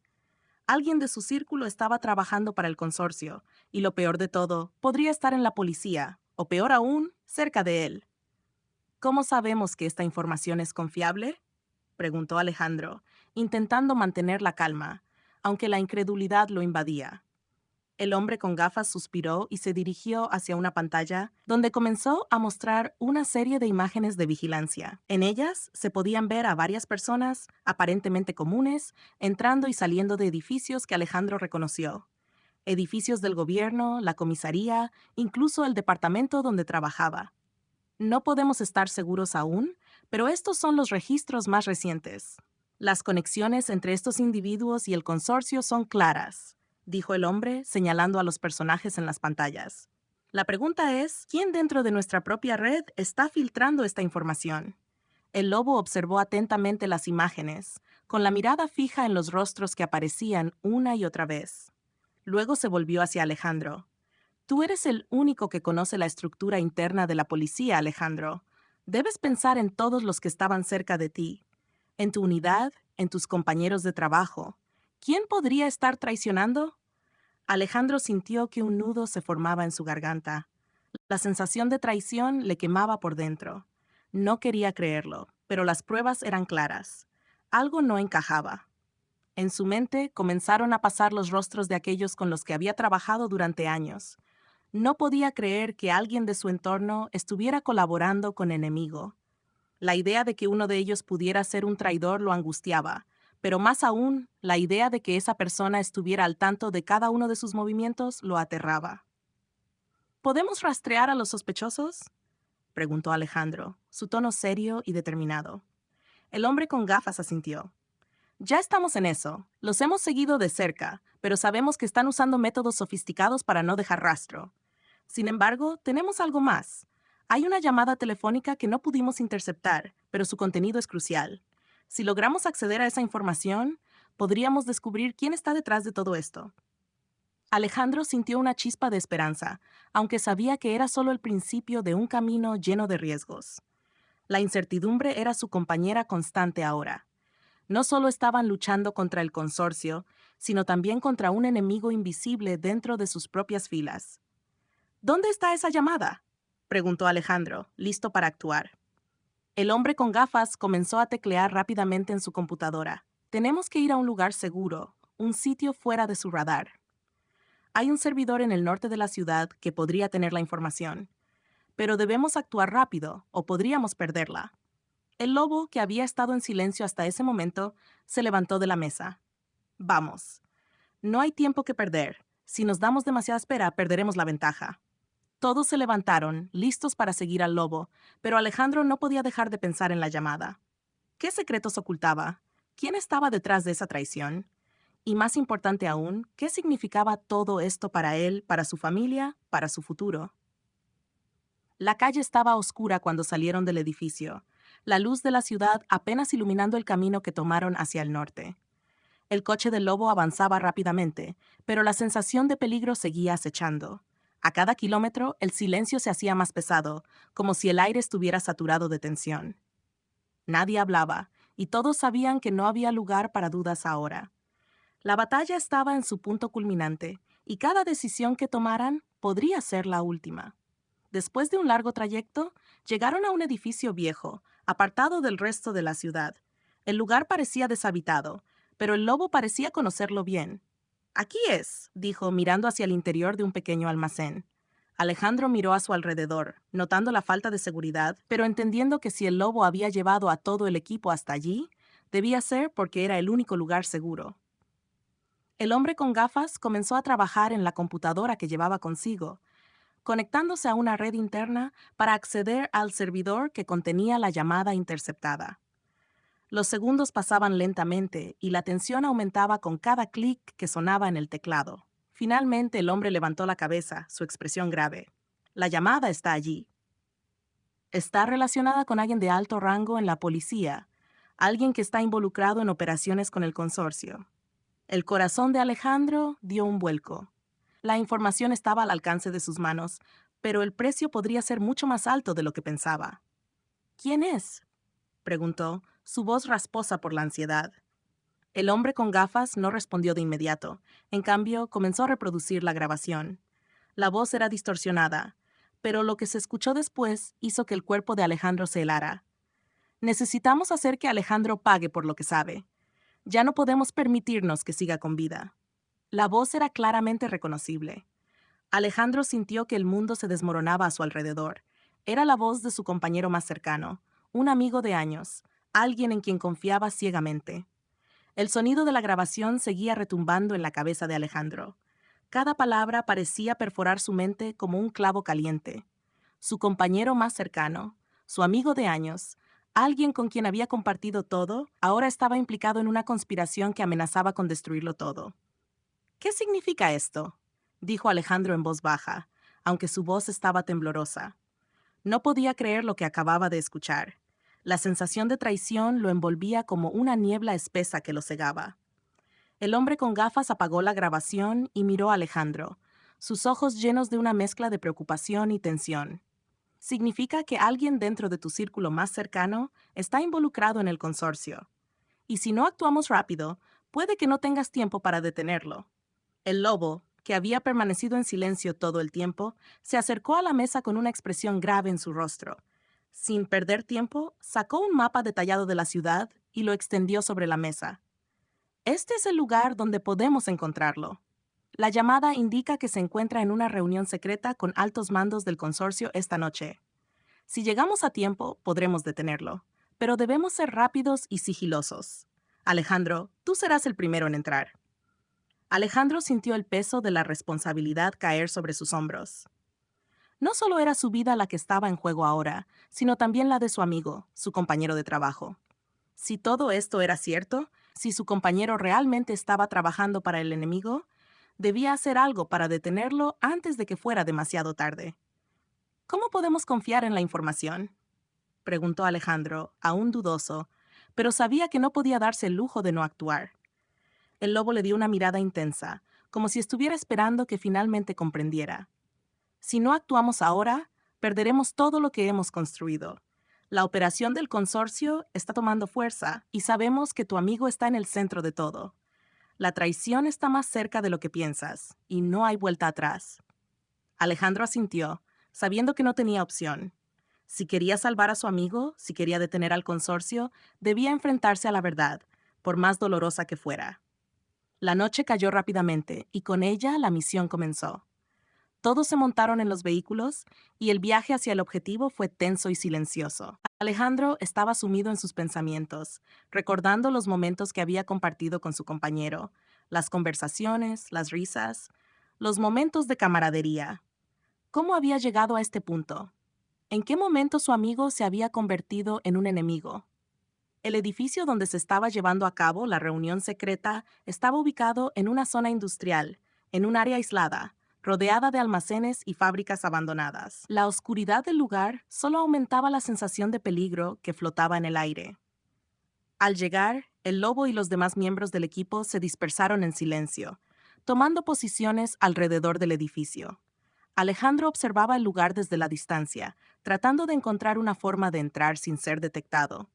Alguien de su círculo estaba trabajando para el consorcio, y lo peor de todo, podría estar en la policía, o peor aún, cerca de él. «¿Cómo sabemos que esta información es confiable?», preguntó Alejandro, intentando mantener la calma, aunque la incredulidad lo invadía. El hombre con gafas suspiró y se dirigió hacia una pantalla donde comenzó a mostrar una serie de imágenes de vigilancia. En ellas se podían ver a varias personas, aparentemente comunes, entrando y saliendo de edificios que Alejandro reconoció. Edificios del gobierno, la comisaría, incluso el departamento donde trabajaba. No podemos estar seguros aún, pero estos son los registros más recientes. Las conexiones entre estos individuos y el consorcio son claras, dijo el hombre, señalando a los personajes en las pantallas. La pregunta es, ¿quién dentro de nuestra propia red está filtrando esta información? El lobo observó atentamente las imágenes, con la mirada fija en los rostros que aparecían una y otra vez. Luego se volvió hacia Alejandro. Tú eres el único que conoce la estructura interna de la policía, Alejandro. Debes pensar en todos los que estaban cerca de ti, en tu unidad, en tus compañeros de trabajo. ¿Quién podría estar traicionando? Alejandro sintió que un nudo se formaba en su garganta. La sensación de traición le quemaba por dentro. No quería creerlo, pero las pruebas eran claras. Algo no encajaba. En su mente comenzaron a pasar los rostros de aquellos con los que había trabajado durante años. No podía creer que alguien de su entorno estuviera colaborando con el enemigo. La idea de que uno de ellos pudiera ser un traidor lo angustiaba, pero más aún, la idea de que esa persona estuviera al tanto de cada uno de sus movimientos lo aterraba. ¿Podemos rastrear a los sospechosos?, preguntó Alejandro, su tono serio y determinado. El hombre con gafas asintió. Ya estamos en eso. Los hemos seguido de cerca, pero sabemos que están usando métodos sofisticados para no dejar rastro. Sin embargo, tenemos algo más. Hay una llamada telefónica que no pudimos interceptar, pero su contenido es crucial. Si logramos acceder a esa información, podríamos descubrir quién está detrás de todo esto. Alejandro sintió una chispa de esperanza, aunque sabía que era solo el principio de un camino lleno de riesgos. La incertidumbre era su compañera constante ahora. No solo estaban luchando contra el consorcio, sino también contra un enemigo invisible dentro de sus propias filas. ¿Dónde está esa llamada?, preguntó Alejandro, listo para actuar. El hombre con gafas comenzó a teclear rápidamente en su computadora. Tenemos que ir a un lugar seguro, un sitio fuera de su radar. Hay un servidor en el norte de la ciudad que podría tener la información, pero debemos actuar rápido o podríamos perderla. El lobo, que había estado en silencio hasta ese momento, se levantó de la mesa. Vamos. No hay tiempo que perder. Si nos damos demasiada espera, perderemos la ventaja. Todos se levantaron, listos para seguir al lobo, pero Alejandro no podía dejar de pensar en la llamada. ¿Qué secretos ocultaba? ¿Quién estaba detrás de esa traición? Y más importante aún, ¿qué significaba todo esto para él, para su familia, para su futuro? La calle estaba oscura cuando salieron del edificio, la luz de la ciudad apenas iluminando el camino que tomaron hacia el norte. El coche del lobo avanzaba rápidamente, pero la sensación de peligro seguía acechando. A cada kilómetro, el silencio se hacía más pesado, como si el aire estuviera saturado de tensión. Nadie hablaba, y todos sabían que no había lugar para dudas ahora. La batalla estaba en su punto culminante, y cada decisión que tomaran podría ser la última. Después de un largo trayecto, llegaron a un edificio viejo, apartado del resto de la ciudad. El lugar parecía deshabitado, pero el lobo parecía conocerlo bien. «Aquí es», dijo, mirando hacia el interior de un pequeño almacén. Alejandro miró a su alrededor, notando la falta de seguridad, pero entendiendo que si el lobo había llevado a todo el equipo hasta allí, debía ser porque era el único lugar seguro. El hombre con gafas comenzó a trabajar en la computadora que llevaba consigo, conectándose a una red interna para acceder al servidor que contenía la llamada interceptada. Los segundos pasaban lentamente y la tensión aumentaba con cada clic que sonaba en el teclado. Finalmente el hombre levantó la cabeza, su expresión grave. La llamada está allí. Está relacionada con alguien de alto rango en la policía, alguien que está involucrado en operaciones con el consorcio. El corazón de Alejandro dio un vuelco. La información estaba al alcance de sus manos, pero el precio podría ser mucho más alto de lo que pensaba. ¿Quién es?, preguntó, su voz rasposa por la ansiedad. El hombre con gafas no respondió de inmediato. En cambio, comenzó a reproducir la grabación. La voz era distorsionada, pero lo que se escuchó después hizo que el cuerpo de Alejandro se helara. Necesitamos hacer que Alejandro pague por lo que sabe. Ya no podemos permitirnos que siga con vida. La voz era claramente reconocible. Alejandro sintió que el mundo se desmoronaba a su alrededor. Era la voz de su compañero más cercano, un amigo de años, alguien en quien confiaba ciegamente. El sonido de la grabación seguía retumbando en la cabeza de Alejandro. Cada palabra parecía perforar su mente como un clavo caliente. Su compañero más cercano, su amigo de años, alguien con quien había compartido todo, ahora estaba implicado en una conspiración que amenazaba con destruirlo todo. ¿Qué significa esto?, dijo Alejandro en voz baja, aunque su voz estaba temblorosa. No podía creer lo que acababa de escuchar. La sensación de traición lo envolvía como una niebla espesa que lo cegaba. El hombre con gafas apagó la grabación y miró a Alejandro, sus ojos llenos de una mezcla de preocupación y tensión. Significa que alguien dentro de tu círculo más cercano está involucrado en el consorcio. Y si no actuamos rápido, puede que no tengas tiempo para detenerlo. El lobo, que había permanecido en silencio todo el tiempo, se acercó a la mesa con una expresión grave en su rostro. Sin perder tiempo, sacó un mapa detallado de la ciudad y lo extendió sobre la mesa. Este es el lugar donde podemos encontrarlo. La llamada indica que se encuentra en una reunión secreta con altos mandos del consorcio esta noche. Si llegamos a tiempo, podremos detenerlo, pero debemos ser rápidos y sigilosos. Alejandro, tú serás el primero en entrar. Alejandro sintió el peso de la responsabilidad caer sobre sus hombros. No solo era su vida la que estaba en juego ahora, sino también la de su amigo, su compañero de trabajo. Si todo esto era cierto, si su compañero realmente estaba trabajando para el enemigo, debía hacer algo para detenerlo antes de que fuera demasiado tarde. ¿Cómo podemos confiar en la información?, preguntó Alejandro, aún dudoso, pero sabía que no podía darse el lujo de no actuar. El lobo le dio una mirada intensa, como si estuviera esperando que finalmente comprendiera. Si no actuamos ahora, perderemos todo lo que hemos construido. La operación del consorcio está tomando fuerza y sabemos que tu amigo está en el centro de todo. La traición está más cerca de lo que piensas, y no hay vuelta atrás. Alejandro asintió, sabiendo que no tenía opción. Si quería salvar a su amigo, si quería detener al consorcio, debía enfrentarse a la verdad, por más dolorosa que fuera. La noche cayó rápidamente, y con ella la misión comenzó. Todos se montaron en los vehículos, y el viaje hacia el objetivo fue tenso y silencioso. Alejandro estaba sumido en sus pensamientos, recordando los momentos que había compartido con su compañero, las conversaciones, las risas, los momentos de camaradería. ¿Cómo había llegado a este punto? ¿En qué momento su amigo se había convertido en un enemigo? El edificio donde se estaba llevando a cabo la reunión secreta estaba ubicado en una zona industrial, en un área aislada, rodeada de almacenes y fábricas abandonadas. La oscuridad del lugar solo aumentaba la sensación de peligro que flotaba en el aire. Al llegar, el lobo y los demás miembros del equipo se dispersaron en silencio, tomando posiciones alrededor del edificio. Alejandro observaba el lugar desde la distancia, tratando de encontrar una forma de entrar sin ser detectado.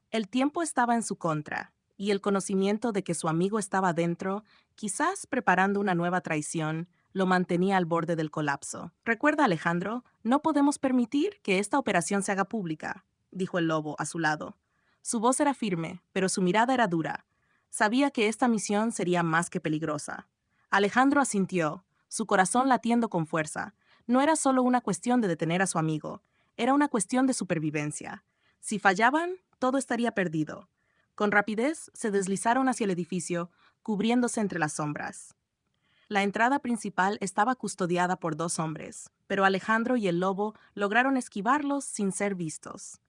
El tiempo estaba en su contra, y el conocimiento de que su amigo estaba dentro, quizás preparando una nueva traición, lo mantenía al borde del colapso. «Recuerda, Alejandro, no podemos permitir que esta operación se haga pública», dijo el lobo a su lado. Su voz era firme, pero su mirada era dura. Sabía que esta misión sería más que peligrosa. Alejandro asintió, su corazón latiendo con fuerza. No era solo una cuestión de detener a su amigo, era una cuestión de supervivencia. Si fallaban, todo estaría perdido. Con rapidez se deslizaron hacia el edificio, cubriéndose entre las sombras. La entrada principal estaba custodiada por 2 hombres, pero Alejandro y el lobo lograron esquivarlos sin ser vistos.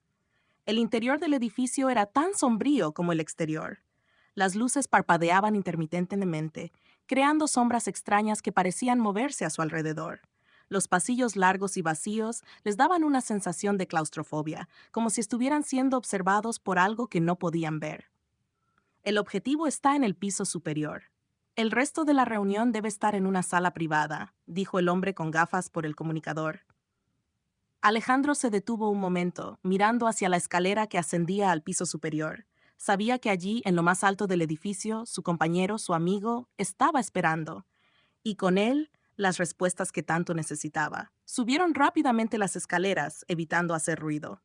El interior del edificio era tan sombrío como el exterior. Las luces parpadeaban intermitentemente, creando sombras extrañas que parecían moverse a su alrededor. Los pasillos largos y vacíos les daban una sensación de claustrofobia, como si estuvieran siendo observados por algo que no podían ver. El objetivo está en el piso superior. El resto de la reunión debe estar en una sala privada, dijo el hombre con gafas por el comunicador. Alejandro se detuvo un momento, mirando hacia la escalera que ascendía al piso superior. Sabía que allí, en lo más alto del edificio, su compañero, su amigo, estaba esperando. Y con él, las respuestas que tanto necesitaba. Subieron rápidamente las escaleras, evitando hacer ruido.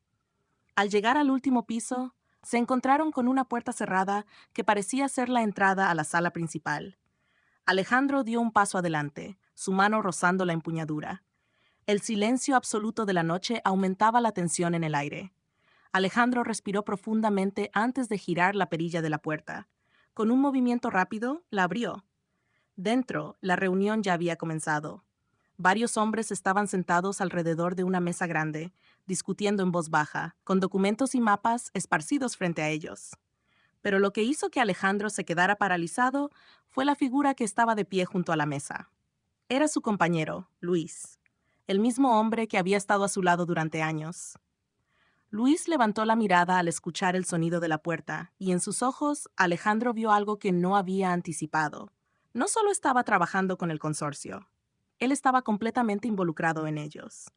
Al llegar al último piso, se encontraron con una puerta cerrada que parecía ser la entrada a la sala principal. Alejandro dio un paso adelante, su mano rozando la empuñadura. El silencio absoluto de la noche aumentaba la tensión en el aire. Alejandro respiró profundamente antes de girar la perilla de la puerta. Con un movimiento rápido, la abrió. Dentro, la reunión ya había comenzado. Varios hombres estaban sentados alrededor de una mesa grande, discutiendo en voz baja, con documentos y mapas esparcidos frente a ellos. Pero lo que hizo que Alejandro se quedara paralizado fue la figura que estaba de pie junto a la mesa. Era su compañero, Luis, el mismo hombre que había estado a su lado durante años. Luis levantó la mirada al escuchar el sonido de la puerta, y en sus ojos Alejandro vio algo que no había anticipado. No solo estaba trabajando con el consorcio, él estaba completamente involucrado en ellos.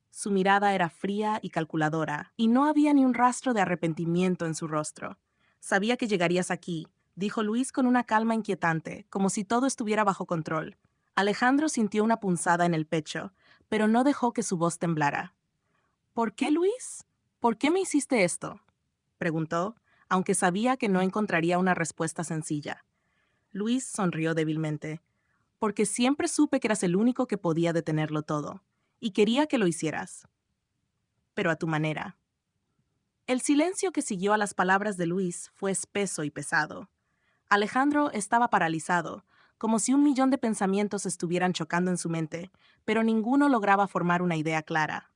Su mirada era fría y calculadora, y no había ni un rastro de arrepentimiento en su rostro. Sabía que llegarías aquí, dijo Luis con una calma inquietante, como si todo estuviera bajo control. Alejandro sintió una punzada en el pecho, pero no dejó que su voz temblara. ¿Por qué, Luis? ¿Por qué me hiciste esto?, preguntó, aunque sabía que no encontraría una respuesta sencilla. Luis sonrió débilmente. Porque siempre supe que eras el único que podía detenerlo todo, y quería que lo hicieras. Pero a tu manera. El silencio que siguió a las palabras de Luis fue espeso y pesado. Alejandro estaba paralizado, como si 1 millón de pensamientos estuvieran chocando en su mente, pero ninguno lograba formar una idea clara.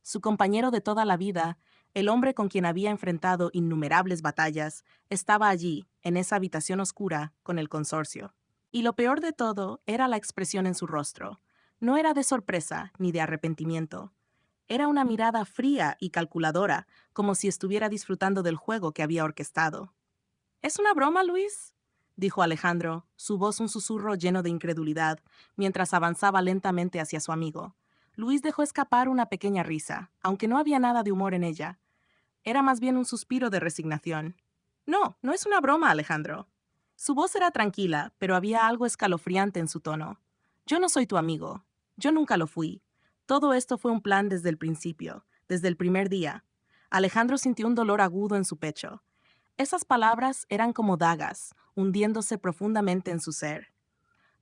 Su compañero de toda la vida, el hombre con quien había enfrentado innumerables batallas, estaba allí, en esa habitación oscura, con el consorcio. Y lo peor de todo era la expresión en su rostro. No era de sorpresa ni de arrepentimiento. Era una mirada fría y calculadora, como si estuviera disfrutando del juego que había orquestado. ¿Es una broma, Luis?, dijo Alejandro, su voz un susurro lleno de incredulidad, mientras avanzaba lentamente hacia su amigo. Luis dejó escapar una pequeña risa, aunque no había nada de humor en ella. Era más bien un suspiro de resignación. No, no es una broma, Alejandro. Su voz era tranquila, pero había algo escalofriante en su tono. Yo no soy tu amigo. Yo nunca lo fui. Todo esto fue un plan desde el principio, desde el primer día. Alejandro sintió un dolor agudo en su pecho. Esas palabras eran como dagas, hundiéndose profundamente en su ser.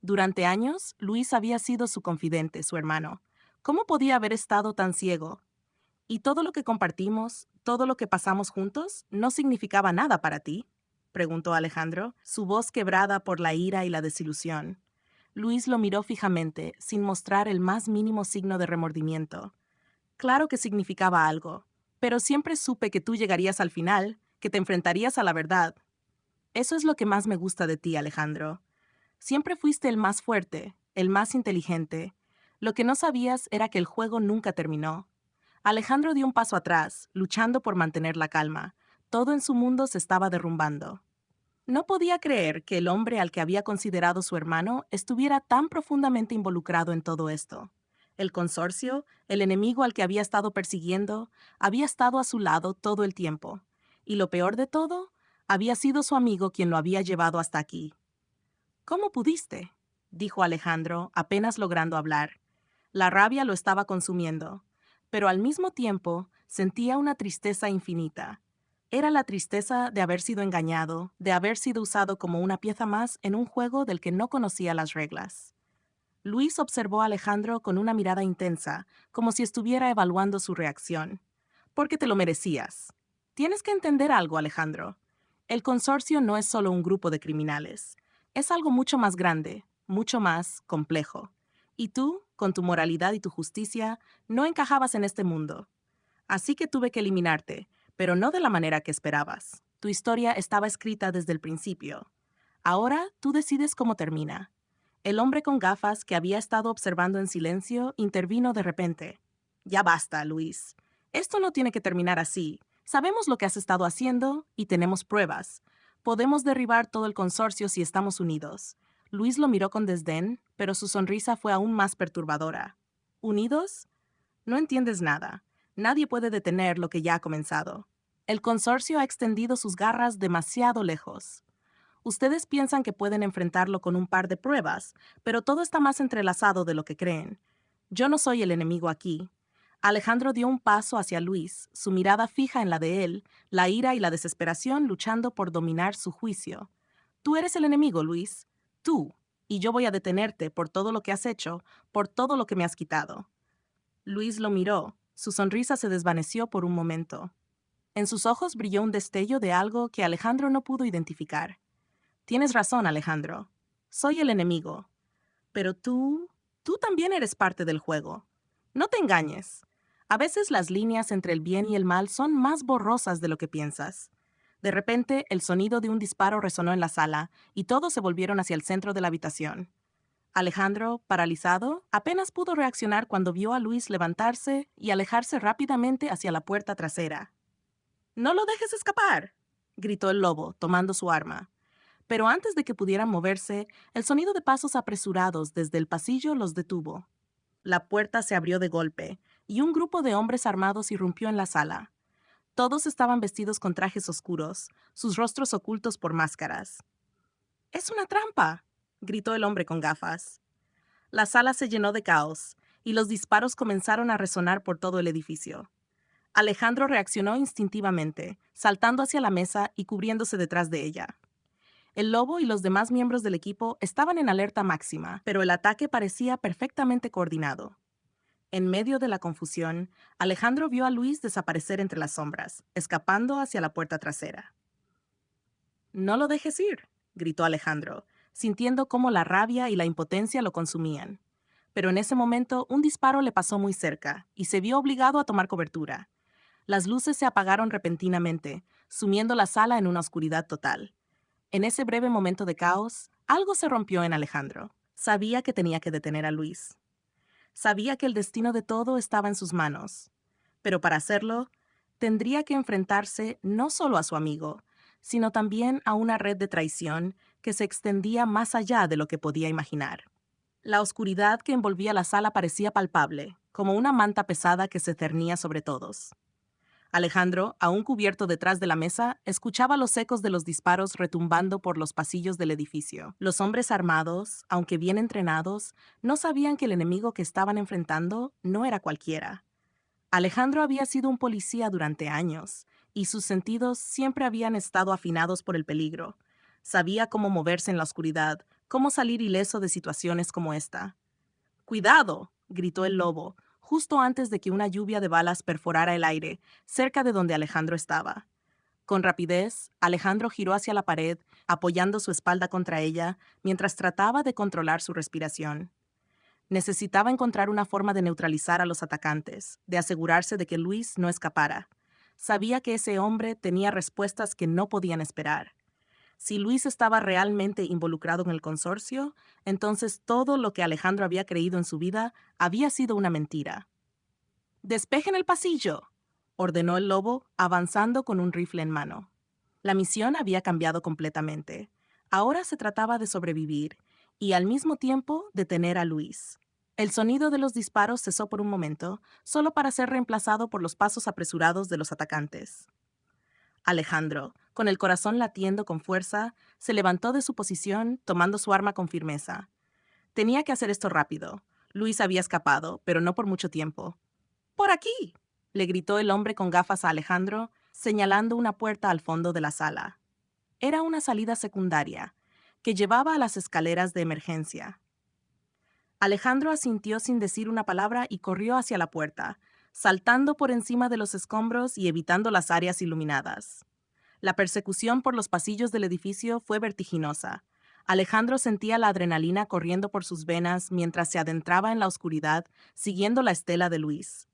Durante años, Luis había sido su confidente, su hermano. ¿Cómo podía haber estado tan ciego? ¿Y todo lo que compartimos, todo lo que pasamos juntos, no significaba nada para ti?, preguntó Alejandro, su voz quebrada por la ira y la desilusión. Luis lo miró fijamente, sin mostrar el más mínimo signo de remordimiento. Claro que significaba algo, pero siempre supe que tú llegarías al final, que te enfrentarías a la verdad. Eso es lo que más me gusta de ti, Alejandro. Siempre fuiste el más fuerte, el más inteligente. Lo que no sabías era que el juego nunca terminó. Alejandro dio un paso atrás, luchando por mantener la calma. Todo en su mundo se estaba derrumbando. No podía creer que el hombre al que había considerado su hermano estuviera tan profundamente involucrado en todo esto. El consorcio, el enemigo al que había estado persiguiendo, había estado a su lado todo el tiempo. Y lo peor de todo, había sido su amigo quien lo había llevado hasta aquí. ¿Cómo pudiste?, dijo Alejandro, apenas logrando hablar. La rabia lo estaba consumiendo, pero al mismo tiempo sentía una tristeza infinita. Era la tristeza de haber sido engañado, de haber sido usado como una pieza más en un juego del que no conocía las reglas. Luis observó a Alejandro con una mirada intensa, como si estuviera evaluando su reacción. Porque te lo merecías. Tienes que entender algo, Alejandro. El consorcio no es solo un grupo de criminales. Es algo mucho más grande, mucho más complejo. Y tú, con tu moralidad y tu justicia, no encajabas en este mundo. Así que tuve que eliminarte, pero no de la manera que esperabas. Tu historia estaba escrita desde el principio. Ahora tú decides cómo termina. El hombre con gafas que había estado observando en silencio intervino de repente. Ya basta, Luis. Esto no tiene que terminar así. Sabemos lo que has estado haciendo y tenemos pruebas. Podemos derribar todo el consorcio si estamos unidos. Luis lo miró con desdén, pero su sonrisa fue aún más perturbadora. ¿Unidos? No entiendes nada. Nadie puede detener lo que ya ha comenzado. El consorcio ha extendido sus garras demasiado lejos. Ustedes piensan que pueden enfrentarlo con un par de pruebas, pero todo está más entrelazado de lo que creen. Yo no soy el enemigo aquí. Alejandro dio un paso hacia Luis, su mirada fija en la de él, la ira y la desesperación luchando por dominar su juicio. Tú eres el enemigo, Luis. Tú. y yo voy a detenerte por todo lo que has hecho, por todo lo que me has quitado. Luis lo miró. Su sonrisa se desvaneció por un momento. En sus ojos brilló un destello de algo que Alejandro no pudo identificar. Tienes razón, Alejandro. Soy el enemigo. Pero tú también eres parte del juego. No te engañes. A veces las líneas entre el bien y el mal son más borrosas de lo que piensas. De repente, el sonido de un disparo resonó en la sala y todos se volvieron hacia el centro de la habitación. Alejandro, paralizado, apenas pudo reaccionar cuando vio a Luis levantarse y alejarse rápidamente hacia la puerta trasera. «¡No lo dejes escapar!», gritó el lobo, tomando su arma. Pero antes de que pudieran moverse, el sonido de pasos apresurados desde el pasillo los detuvo. La puerta se abrió de golpe, y un grupo de hombres armados irrumpió en la sala. Todos estaban vestidos con trajes oscuros, sus rostros ocultos por máscaras. «¡Es una trampa!», gritó el hombre con gafas. La sala se llenó de caos, y los disparos comenzaron a resonar por todo el edificio. Alejandro reaccionó instintivamente, saltando hacia la mesa y cubriéndose detrás de ella. El lobo y los demás miembros del equipo estaban en alerta máxima, pero el ataque parecía perfectamente coordinado. En medio de la confusión, Alejandro vio a Luis desaparecer entre las sombras, escapando hacia la puerta trasera. «¡No lo dejes ir!», gritó Alejandro, sintiendo cómo la rabia y la impotencia lo consumían. Pero en ese momento un disparo le pasó muy cerca, y se vio obligado a tomar cobertura. Las luces se apagaron repentinamente, sumiendo la sala en una oscuridad total. En ese breve momento de caos, algo se rompió en Alejandro. Sabía que tenía que detener a Luis. Sabía que el destino de todo estaba en sus manos. Pero para hacerlo, tendría que enfrentarse no solo a su amigo, sino también a una red de traición que se extendía más allá de lo que podía imaginar. La oscuridad que envolvía la sala parecía palpable, como una manta pesada que se cernía sobre todos. Alejandro, aún cubierto detrás de la mesa, escuchaba los ecos de los disparos retumbando por los pasillos del edificio. Los hombres armados, aunque bien entrenados, no sabían que el enemigo que estaban enfrentando no era cualquiera. Alejandro había sido un policía durante años, y sus sentidos siempre habían estado afinados por el peligro. Sabía cómo moverse en la oscuridad, cómo salir ileso de situaciones como esta. «¡Cuidado!», gritó el lobo, justo antes de que una lluvia de balas perforara el aire, cerca de donde Alejandro estaba. Con rapidez, Alejandro giró hacia la pared, apoyando su espalda contra ella, mientras trataba de controlar su respiración. Necesitaba encontrar una forma de neutralizar a los atacantes, de asegurarse de que Luis no escapara. Sabía que ese hombre tenía respuestas que no podían esperar. Si Luis estaba realmente involucrado en el consorcio, entonces todo lo que Alejandro había creído en su vida había sido una mentira. «¡Despejen el pasillo!», ordenó el lobo, avanzando con un rifle en mano. La misión había cambiado completamente. Ahora se trataba de sobrevivir y, al mismo tiempo, detener a Luis. El sonido de los disparos cesó por un momento, solo para ser reemplazado por los pasos apresurados de los atacantes. Alejandro, con el corazón latiendo con fuerza, se levantó de su posición, tomando su arma con firmeza. Tenía que hacer esto rápido. Luis había escapado, pero no por mucho tiempo. «¡Por aquí!», le gritó el hombre con gafas a Alejandro, señalando una puerta al fondo de la sala. Era una salida secundaria, que llevaba a las escaleras de emergencia. Alejandro asintió sin decir una palabra y corrió hacia la puerta, saltando por encima de los escombros y evitando las áreas iluminadas. La persecución por los pasillos del edificio fue vertiginosa. Alejandro sentía la adrenalina corriendo por sus venas mientras se adentraba en la oscuridad, siguiendo la estela de Luis.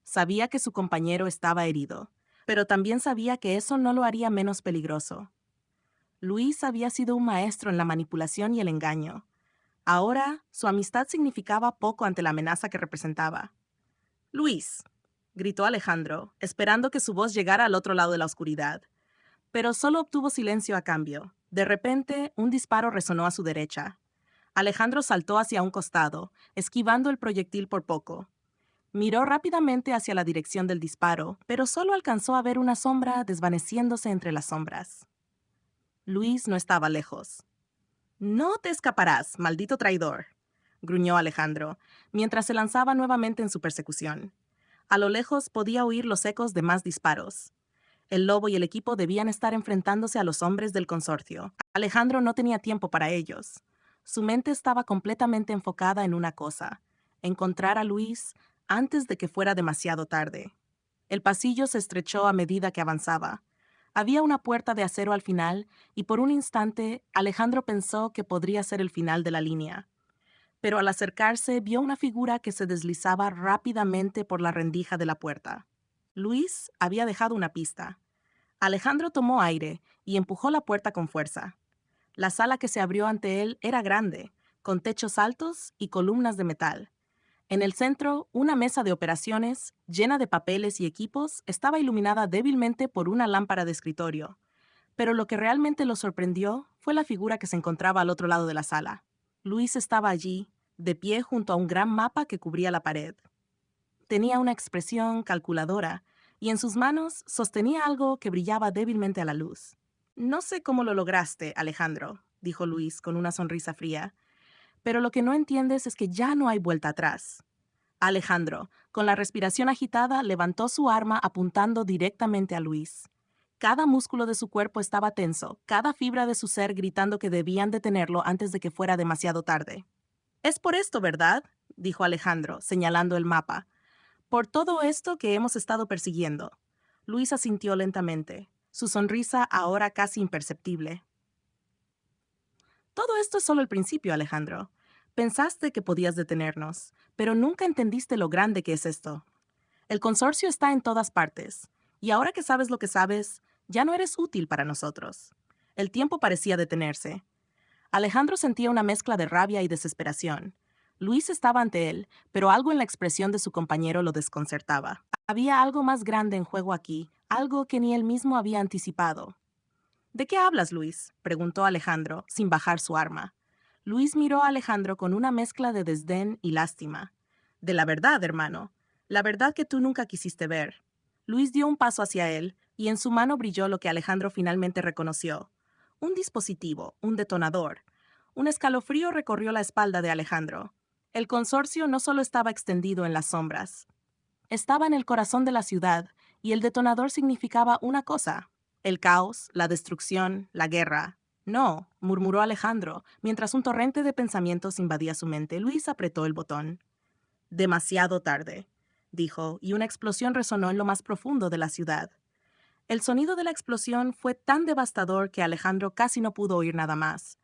Sabía que su compañero estaba herido, pero también sabía que eso no lo haría menos peligroso. Luis había sido un maestro en la manipulación y el engaño. Ahora, su amistad significaba poco ante la amenaza que representaba. «¡Luis!», gritó Alejandro, esperando que su voz llegara al otro lado de la oscuridad. Pero solo obtuvo silencio a cambio. De repente, un disparo resonó a su derecha. Alejandro saltó hacia un costado, esquivando el proyectil por poco. Miró rápidamente hacia la dirección del disparo, pero solo alcanzó a ver una sombra desvaneciéndose entre las sombras. Luis no estaba lejos. «No te escaparás, maldito traidor», gruñó Alejandro, mientras se lanzaba nuevamente en su persecución. A lo lejos podía oír los ecos de más disparos. El lobo y el equipo debían estar enfrentándose a los hombres del consorcio. Alejandro no tenía tiempo para ellos. Su mente estaba completamente enfocada en una cosa: encontrar a Luis antes de que fuera demasiado tarde. El pasillo se estrechó a medida que avanzaba. Había una puerta de acero al final y por un instante Alejandro pensó que podría ser el final de la línea. Pero al acercarse vio una figura que se deslizaba rápidamente por la rendija de la puerta. Luis había dejado una pista. Alejandro tomó aire y empujó la puerta con fuerza. La sala que se abrió ante él era grande, con techos altos y columnas de metal. En el centro, una mesa de operaciones, llena de papeles y equipos, estaba iluminada débilmente por una lámpara de escritorio. Pero lo que realmente lo sorprendió fue la figura que se encontraba al otro lado de la sala. Luis estaba allí, de pie junto a un gran mapa que cubría la pared. Tenía una expresión calculadora, y en sus manos sostenía algo que brillaba débilmente a la luz. No sé cómo lo lograste, Alejandro, dijo Luis con una sonrisa fría, pero lo que no entiendes es que ya no hay vuelta atrás. Alejandro, con la respiración agitada, levantó su arma apuntando directamente a Luis. Cada músculo de su cuerpo estaba tenso, cada fibra de su ser gritando que debían detenerlo antes de que fuera demasiado tarde. Es por esto, ¿verdad?, dijo Alejandro, señalando el mapa. Por todo esto que hemos estado persiguiendo. Luis asintió lentamente, su sonrisa ahora casi imperceptible. Todo esto es solo el principio, Alejandro. Pensaste que podías detenernos, pero nunca entendiste lo grande que es esto. El consorcio está en todas partes, y ahora que sabes lo que sabes, ya no eres útil para nosotros. El tiempo parecía detenerse. Alejandro sentía una mezcla de rabia y desesperación. Luis estaba ante él, pero algo en la expresión de su compañero lo desconcertaba. Había algo más grande en juego aquí, algo que ni él mismo había anticipado. ¿De qué hablas, Luis?, preguntó Alejandro, sin bajar su arma. Luis miró a Alejandro con una mezcla de desdén y lástima. De la verdad, hermano. La verdad que tú nunca quisiste ver. Luis dio un paso hacia él, y en su mano brilló lo que Alejandro finalmente reconoció. Un dispositivo, un detonador. Un escalofrío recorrió la espalda de Alejandro. El consorcio no solo estaba extendido en las sombras. Estaba en el corazón de la ciudad, y el detonador significaba una cosa: el caos, la destrucción, la guerra. No, murmuró Alejandro, mientras un torrente de pensamientos invadía su mente. Luis apretó el botón. Demasiado tarde, dijo, y una explosión resonó en lo más profundo de la ciudad. El sonido de la explosión fue tan devastador que Alejandro casi no pudo oír nada más.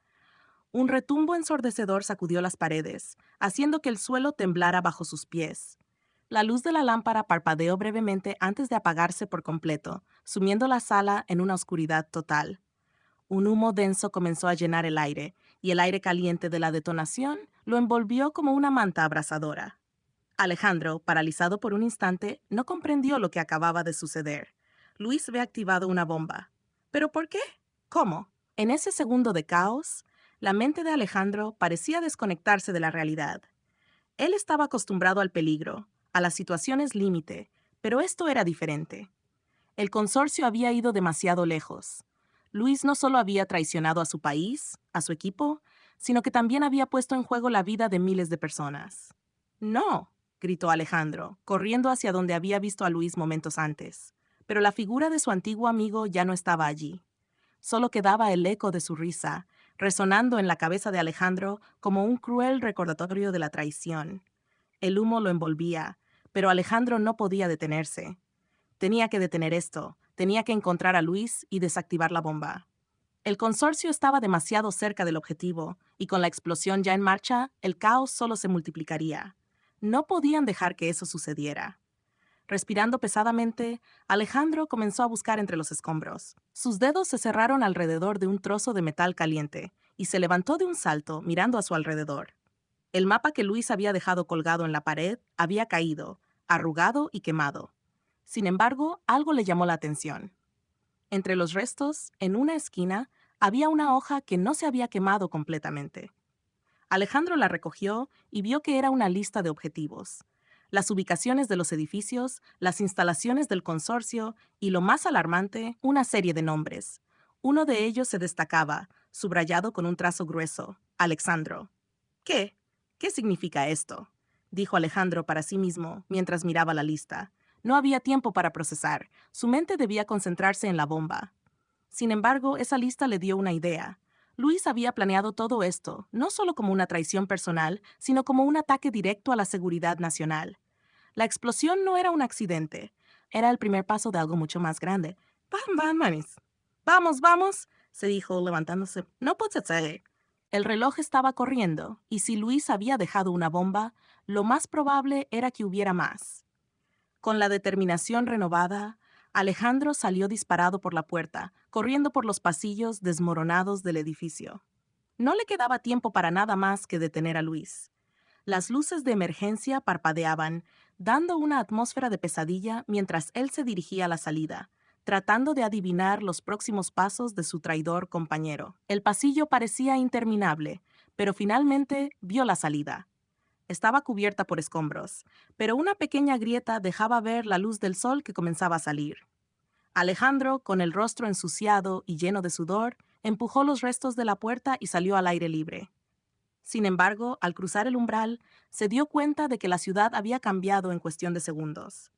Un retumbo ensordecedor sacudió las paredes, haciendo que el suelo temblara bajo sus pies. La luz de la lámpara parpadeó brevemente antes de apagarse por completo, sumiendo la sala en una oscuridad total. Un humo denso comenzó a llenar el aire, y el aire caliente de la detonación lo envolvió como una manta abrasadora. Alejandro, paralizado por un instante, no comprendió lo que acababa de suceder. Luis había activado una bomba. ¿Pero por qué? ¿Cómo? En ese segundo de caos, la mente de Alejandro parecía desconectarse de la realidad. Él estaba acostumbrado al peligro, a las situaciones límite, pero esto era diferente. El consorcio había ido demasiado lejos. Luis no solo había traicionado a su país, a su equipo, sino que también había puesto en juego la vida de miles de personas. ¡No!, gritó Alejandro, corriendo hacia donde había visto a Luis momentos antes. Pero la figura de su antiguo amigo ya no estaba allí. Solo quedaba el eco de su risa, resonando en la cabeza de Alejandro como un cruel recordatorio de la traición. El humo lo envolvía, pero Alejandro no podía detenerse. Tenía que detener esto, tenía que encontrar a Luis y desactivar la bomba. El consorcio estaba demasiado cerca del objetivo, y con la explosión ya en marcha, el caos solo se multiplicaría. No podían dejar que eso sucediera. Respirando pesadamente, Alejandro comenzó a buscar entre los escombros. Sus dedos se cerraron alrededor de un trozo de metal caliente, y se levantó de un salto, mirando a su alrededor. El mapa que Luis había dejado colgado en la pared había caído, arrugado y quemado. Sin embargo, algo le llamó la atención. Entre los restos, en una esquina, había una hoja que no se había quemado completamente. Alejandro la recogió y vio que era una lista de objetivos: las ubicaciones de los edificios, las instalaciones del consorcio y, lo más alarmante, una serie de nombres. Uno de ellos se destacaba, subrayado con un trazo grueso: Alexandro. ¿Qué? ¿Qué significa esto?, dijo Alejandro para sí mismo mientras miraba la lista. No había tiempo para procesar. Su mente debía concentrarse en la bomba. Sin embargo, esa lista le dio una idea. Luis había planeado todo esto, no solo como una traición personal, sino como un ataque directo a la seguridad nacional. La explosión no era un accidente, era el primer paso de algo mucho más grande. Manis. Vamos, vamos, se dijo levantándose. No puede ser. El reloj estaba corriendo, y si Luis había dejado una bomba, lo más probable era que hubiera más. Con la determinación renovada, Alejandro salió disparado por la puerta, corriendo por los pasillos desmoronados del edificio. No le quedaba tiempo para nada más que detener a Luis. Las luces de emergencia parpadeaban, dando una atmósfera de pesadilla mientras él se dirigía a la salida, tratando de adivinar los próximos pasos de su traidor compañero. El pasillo parecía interminable, pero finalmente vio la salida. Estaba cubierta por escombros, pero una pequeña grieta dejaba ver la luz del sol que comenzaba a salir. Alejandro, con el rostro ensuciado y lleno de sudor, empujó los restos de la puerta y salió al aire libre. Sin embargo, al cruzar el umbral, se dio cuenta de que la ciudad había cambiado en cuestión de segundos.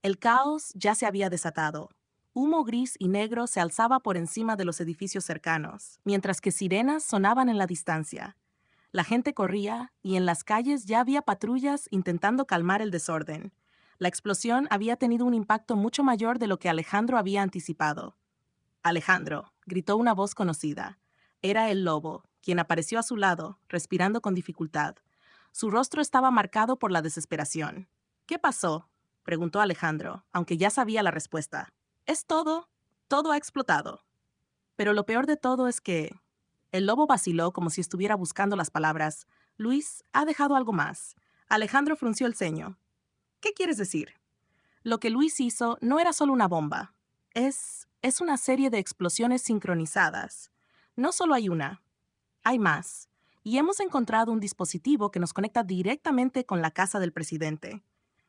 El caos ya se había desatado. Humo gris y negro se alzaba por encima de los edificios cercanos, mientras que sirenas sonaban en la distancia. La gente corría y en las calles ya había patrullas intentando calmar el desorden. La explosión había tenido un impacto mucho mayor de lo que Alejandro había anticipado. Alejandro, gritó una voz conocida. Era el lobo, quien apareció a su lado, respirando con dificultad. Su rostro estaba marcado por la desesperación. ¿Qué pasó?, preguntó Alejandro, aunque ya sabía la respuesta. Es todo. Todo ha explotado. Pero lo peor de todo es que... El lobo vaciló como si estuviera buscando las palabras. Luis ha dejado algo más. Alejandro frunció el ceño. ¿Qué quieres decir? Lo que Luis hizo no era solo una bomba. Es una serie de explosiones sincronizadas. No solo hay una, hay más. Y hemos encontrado un dispositivo que nos conecta directamente con la casa del presidente.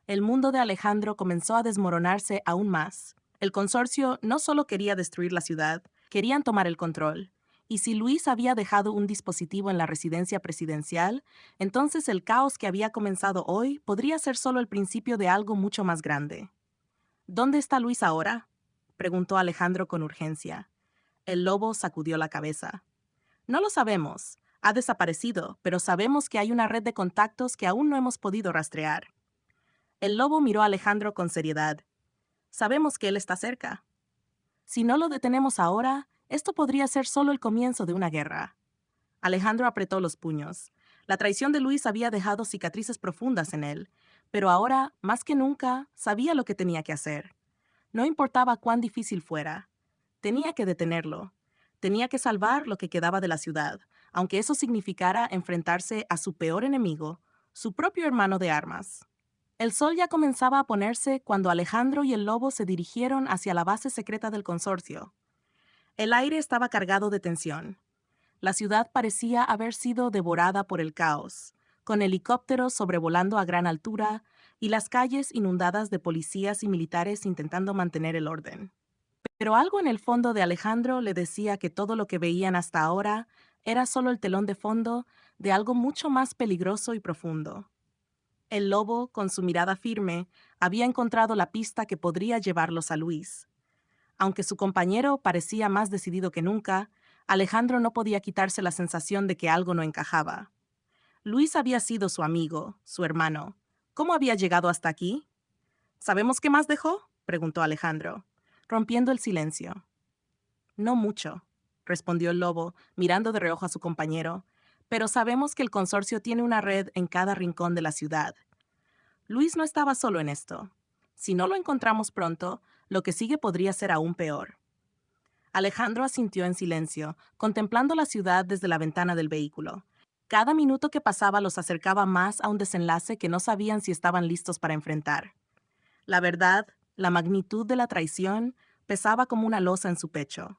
El mundo de Alejandro comenzó a desmoronarse aún más. El consorcio no solo quería destruir la ciudad, querían tomar el control. Y si Luis había dejado un dispositivo en la residencia presidencial, entonces el caos que había comenzado hoy podría ser solo el principio de algo mucho más grande. ¿Dónde está Luis ahora?, preguntó Alejandro con urgencia. El lobo sacudió la cabeza. No lo sabemos. Ha desaparecido, pero sabemos que hay una red de contactos que aún no hemos podido rastrear. El lobo miró a Alejandro con seriedad. Sabemos que él está cerca. Si no lo detenemos ahora, esto podría ser solo el comienzo de una guerra. Alejandro apretó los puños. La traición de Luis había dejado cicatrices profundas en él, pero ahora, más que nunca, sabía lo que tenía que hacer. No importaba cuán difícil fuera. Tenía que detenerlo. Tenía que salvar lo que quedaba de la ciudad, aunque eso significara enfrentarse a su peor enemigo, su propio hermano de armas. El sol ya comenzaba a ponerse cuando Alejandro y el lobo se dirigieron hacia la base secreta del consorcio. El aire estaba cargado de tensión. La ciudad parecía haber sido devorada por el caos, con helicópteros sobrevolando a gran altura y las calles inundadas de policías y militares intentando mantener el orden. Pero algo en el fondo de Alejandro le decía que todo lo que veían hasta ahora era solo el telón de fondo de algo mucho más peligroso y profundo. El lobo, con su mirada firme, había encontrado la pista que podría llevarlos a Luis. Aunque su compañero parecía más decidido que nunca, Alejandro no podía quitarse la sensación de que algo no encajaba. Luis había sido su amigo, su hermano. ¿Cómo había llegado hasta aquí? ¿Sabemos qué más dejó?, preguntó Alejandro, rompiendo el silencio. No mucho, respondió el lobo, mirando de reojo a su compañero, pero sabemos que el consorcio tiene una red en cada rincón de la ciudad. Luis no estaba solo en esto. Si no lo encontramos pronto, lo que sigue podría ser aún peor. Alejandro asintió en silencio, contemplando la ciudad desde la ventana del vehículo. Cada minuto que pasaba los acercaba más a un desenlace que no sabían si estaban listos para enfrentar. La verdad, la magnitud de la traición, pesaba como una losa en su pecho.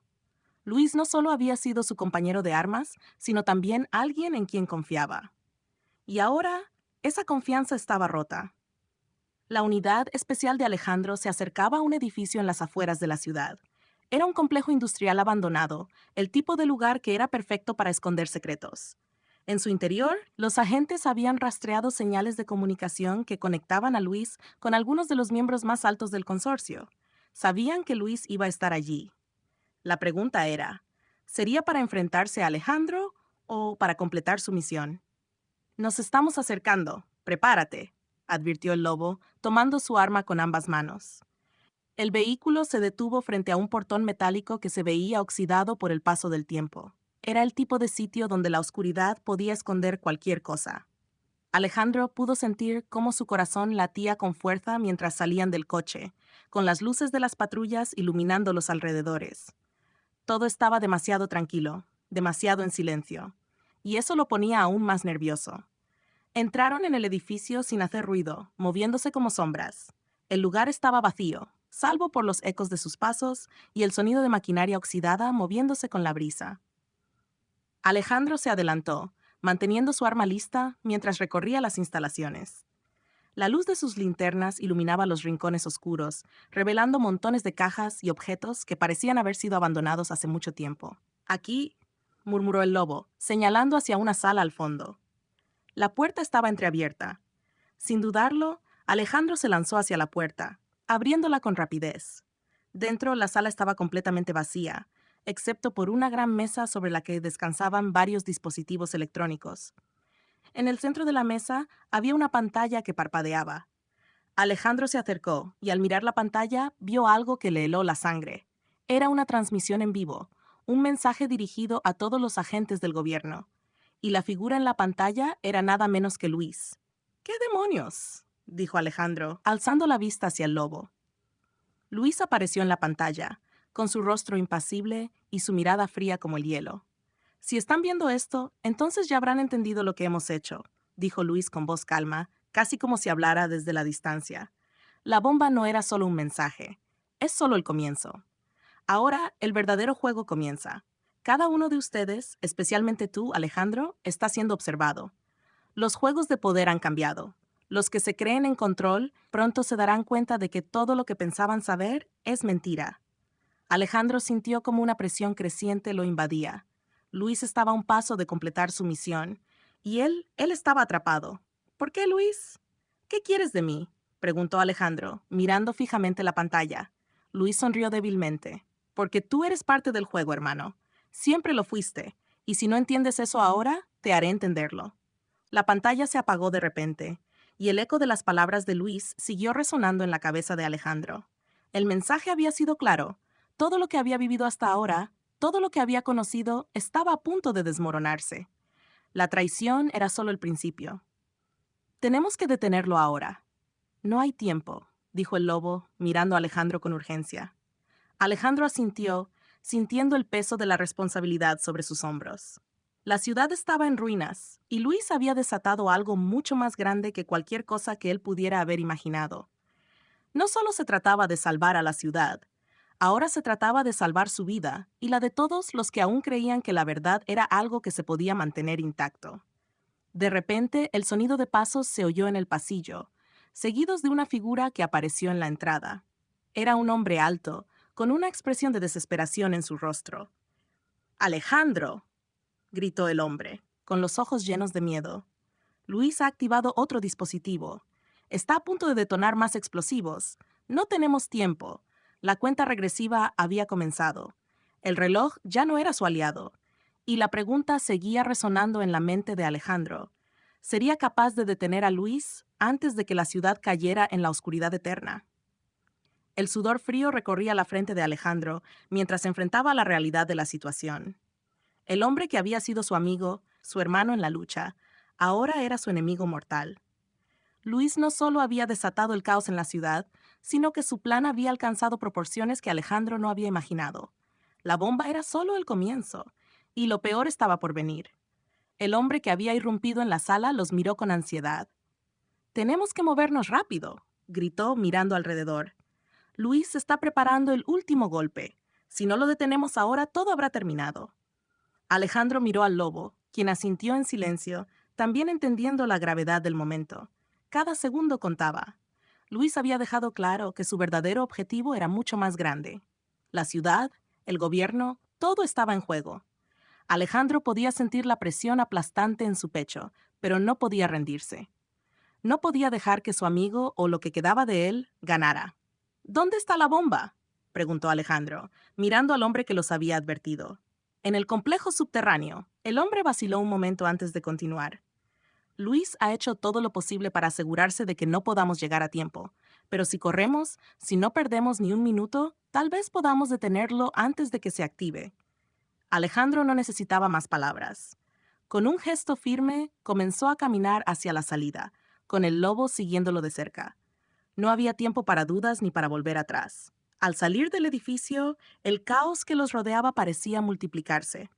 Luis no solo había sido su compañero de armas, sino también alguien en quien confiaba. Y ahora, esa confianza estaba rota. La unidad especial de Alejandro se acercaba a un edificio en las afueras de la ciudad. Era un complejo industrial abandonado, el tipo de lugar que era perfecto para esconder secretos. En su interior, los agentes habían rastreado señales de comunicación que conectaban a Luis con algunos de los miembros más altos del consorcio. Sabían que Luis iba a estar allí. La pregunta era, ¿Sería para enfrentarse a Alejandro o para completar su misión? Nos estamos acercando. Prepárate, advirtió el lobo, tomando su arma con ambas manos. El vehículo se detuvo frente a un portón metálico que se veía oxidado por el paso del tiempo. Era el tipo de sitio donde la oscuridad podía esconder cualquier cosa. Alejandro pudo sentir cómo su corazón latía con fuerza mientras salían del coche, con las luces de las patrullas iluminando los alrededores. Todo estaba demasiado tranquilo, demasiado en silencio, y eso lo ponía aún más nervioso. Entraron en el edificio sin hacer ruido, moviéndose como sombras. El lugar estaba vacío, salvo por los ecos de sus pasos y el sonido de maquinaria oxidada moviéndose con la brisa. Alejandro se adelantó, manteniendo su arma lista mientras recorría las instalaciones. La luz de sus linternas iluminaba los rincones oscuros, revelando montones de cajas y objetos que parecían haber sido abandonados hace mucho tiempo. Aquí, murmuró el lobo, señalando hacia una sala al fondo. La puerta estaba entreabierta. Sin dudarlo, Alejandro se lanzó hacia la puerta, abriéndola con rapidez. Dentro, la sala estaba completamente vacía, excepto por una gran mesa sobre la que descansaban varios dispositivos electrónicos. En el centro de la mesa había una pantalla que parpadeaba. Alejandro se acercó y al mirar la pantalla vio algo que le heló la sangre. Era una transmisión en vivo, un mensaje dirigido a todos los agentes del gobierno. Y la figura en la pantalla era nada menos que Luis. ¿Qué demonios?, dijo Alejandro, alzando la vista hacia el lobo. Luis apareció en la pantalla, con su rostro impasible y su mirada fría como el hielo. Si están viendo esto, entonces ya habrán entendido lo que hemos hecho, dijo Luis con voz calma, casi como si hablara desde la distancia. La bomba no era solo un mensaje, es solo el comienzo. Ahora el verdadero juego comienza. Cada uno de ustedes, especialmente tú, Alejandro, está siendo observado. Los juegos de poder han cambiado. Los que se creen en control pronto se darán cuenta de que todo lo que pensaban saber es mentira. Alejandro sintió como una presión creciente lo invadía. Luis estaba a un paso de completar su misión, y él estaba atrapado. ¿Por qué, Luis? ¿Qué quieres de mí?, preguntó Alejandro, mirando fijamente la pantalla. Luis sonrió débilmente. Porque tú eres parte del juego, hermano. Siempre lo fuiste, y si no entiendes eso ahora, te haré entenderlo. La pantalla se apagó de repente, y el eco de las palabras de Luis siguió resonando en la cabeza de Alejandro. El mensaje había sido claro. Todo lo que había vivido hasta ahora, todo lo que había conocido, estaba a punto de desmoronarse. La traición era solo el principio. Tenemos que detenerlo ahora. No hay tiempo, dijo el lobo, mirando a Alejandro con urgencia. Alejandro asintió, sintiendo el peso de la responsabilidad sobre sus hombros. La ciudad estaba en ruinas, y Luis había desatado algo mucho más grande que cualquier cosa que él pudiera haber imaginado. No solo se trataba de salvar a la ciudad, ahora se trataba de salvar su vida y la de todos los que aún creían que la verdad era algo que se podía mantener intacto. De repente, el sonido de pasos se oyó en el pasillo, seguidos de una figura que apareció en la entrada. Era un hombre alto, con una expresión de desesperación en su rostro. «¡Alejandro!», gritó el hombre, con los ojos llenos de miedo. Luis ha activado otro dispositivo. Está a punto de detonar más explosivos. No tenemos tiempo. La cuenta regresiva había comenzado. El reloj ya no era su aliado. Y la pregunta seguía resonando en la mente de Alejandro. ¿Sería capaz de detener a Luis antes de que la ciudad cayera en la oscuridad eterna? El sudor frío recorría la frente de Alejandro mientras se enfrentaba a la realidad de la situación. El hombre que había sido su amigo, su hermano en la lucha, ahora era su enemigo mortal. Luis no solo había desatado el caos en la ciudad, sino que su plan había alcanzado proporciones que Alejandro no había imaginado. La bomba era solo el comienzo, y lo peor estaba por venir. El hombre que había irrumpido en la sala los miró con ansiedad. «Tenemos que movernos rápido», gritó mirando alrededor. «Luis está preparando el último golpe. Si no lo detenemos ahora, todo habrá terminado». Alejandro miró al lobo, quien asintió en silencio, también entendiendo la gravedad del momento. Cada segundo contaba. Luis había dejado claro que su verdadero objetivo era mucho más grande. La ciudad, el gobierno, todo estaba en juego. Alejandro podía sentir la presión aplastante en su pecho, pero no podía rendirse. No podía dejar que su amigo, o lo que quedaba de él, ganara. «¿Dónde está la bomba?», preguntó Alejandro, mirando al hombre que los había advertido. En el complejo subterráneo, el hombre vaciló un momento antes de continuar. Luis ha hecho todo lo posible para asegurarse de que no podamos llegar a tiempo, pero si corremos, si no perdemos ni un minuto, tal vez podamos detenerlo antes de que se active. Alejandro no necesitaba más palabras. Con un gesto firme, comenzó a caminar hacia la salida, con el lobo siguiéndolo de cerca. No había tiempo para dudas ni para volver atrás. Al salir del edificio, el caos que los rodeaba parecía multiplicarse.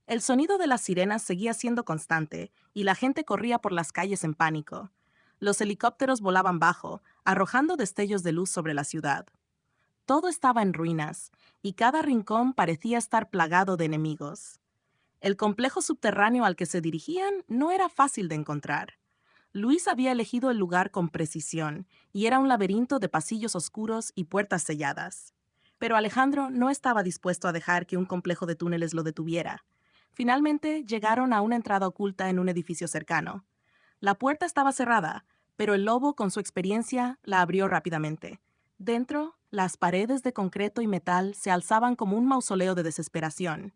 El sonido de las sirenas seguía siendo constante, y la gente corría por las calles en pánico. Los helicópteros volaban bajo, arrojando destellos de luz sobre la ciudad. Todo estaba en ruinas, y cada rincón parecía estar plagado de enemigos. El complejo subterráneo al que se dirigían no era fácil de encontrar. Luis había elegido el lugar con precisión, y era un laberinto de pasillos oscuros y puertas selladas. Pero Alejandro no estaba dispuesto a dejar que un complejo de túneles lo detuviera. Finalmente llegaron a una entrada oculta en un edificio cercano. La puerta estaba cerrada, pero el lobo, con su experiencia, la abrió rápidamente. Dentro, las paredes de concreto y metal se alzaban como un mausoleo de desesperación.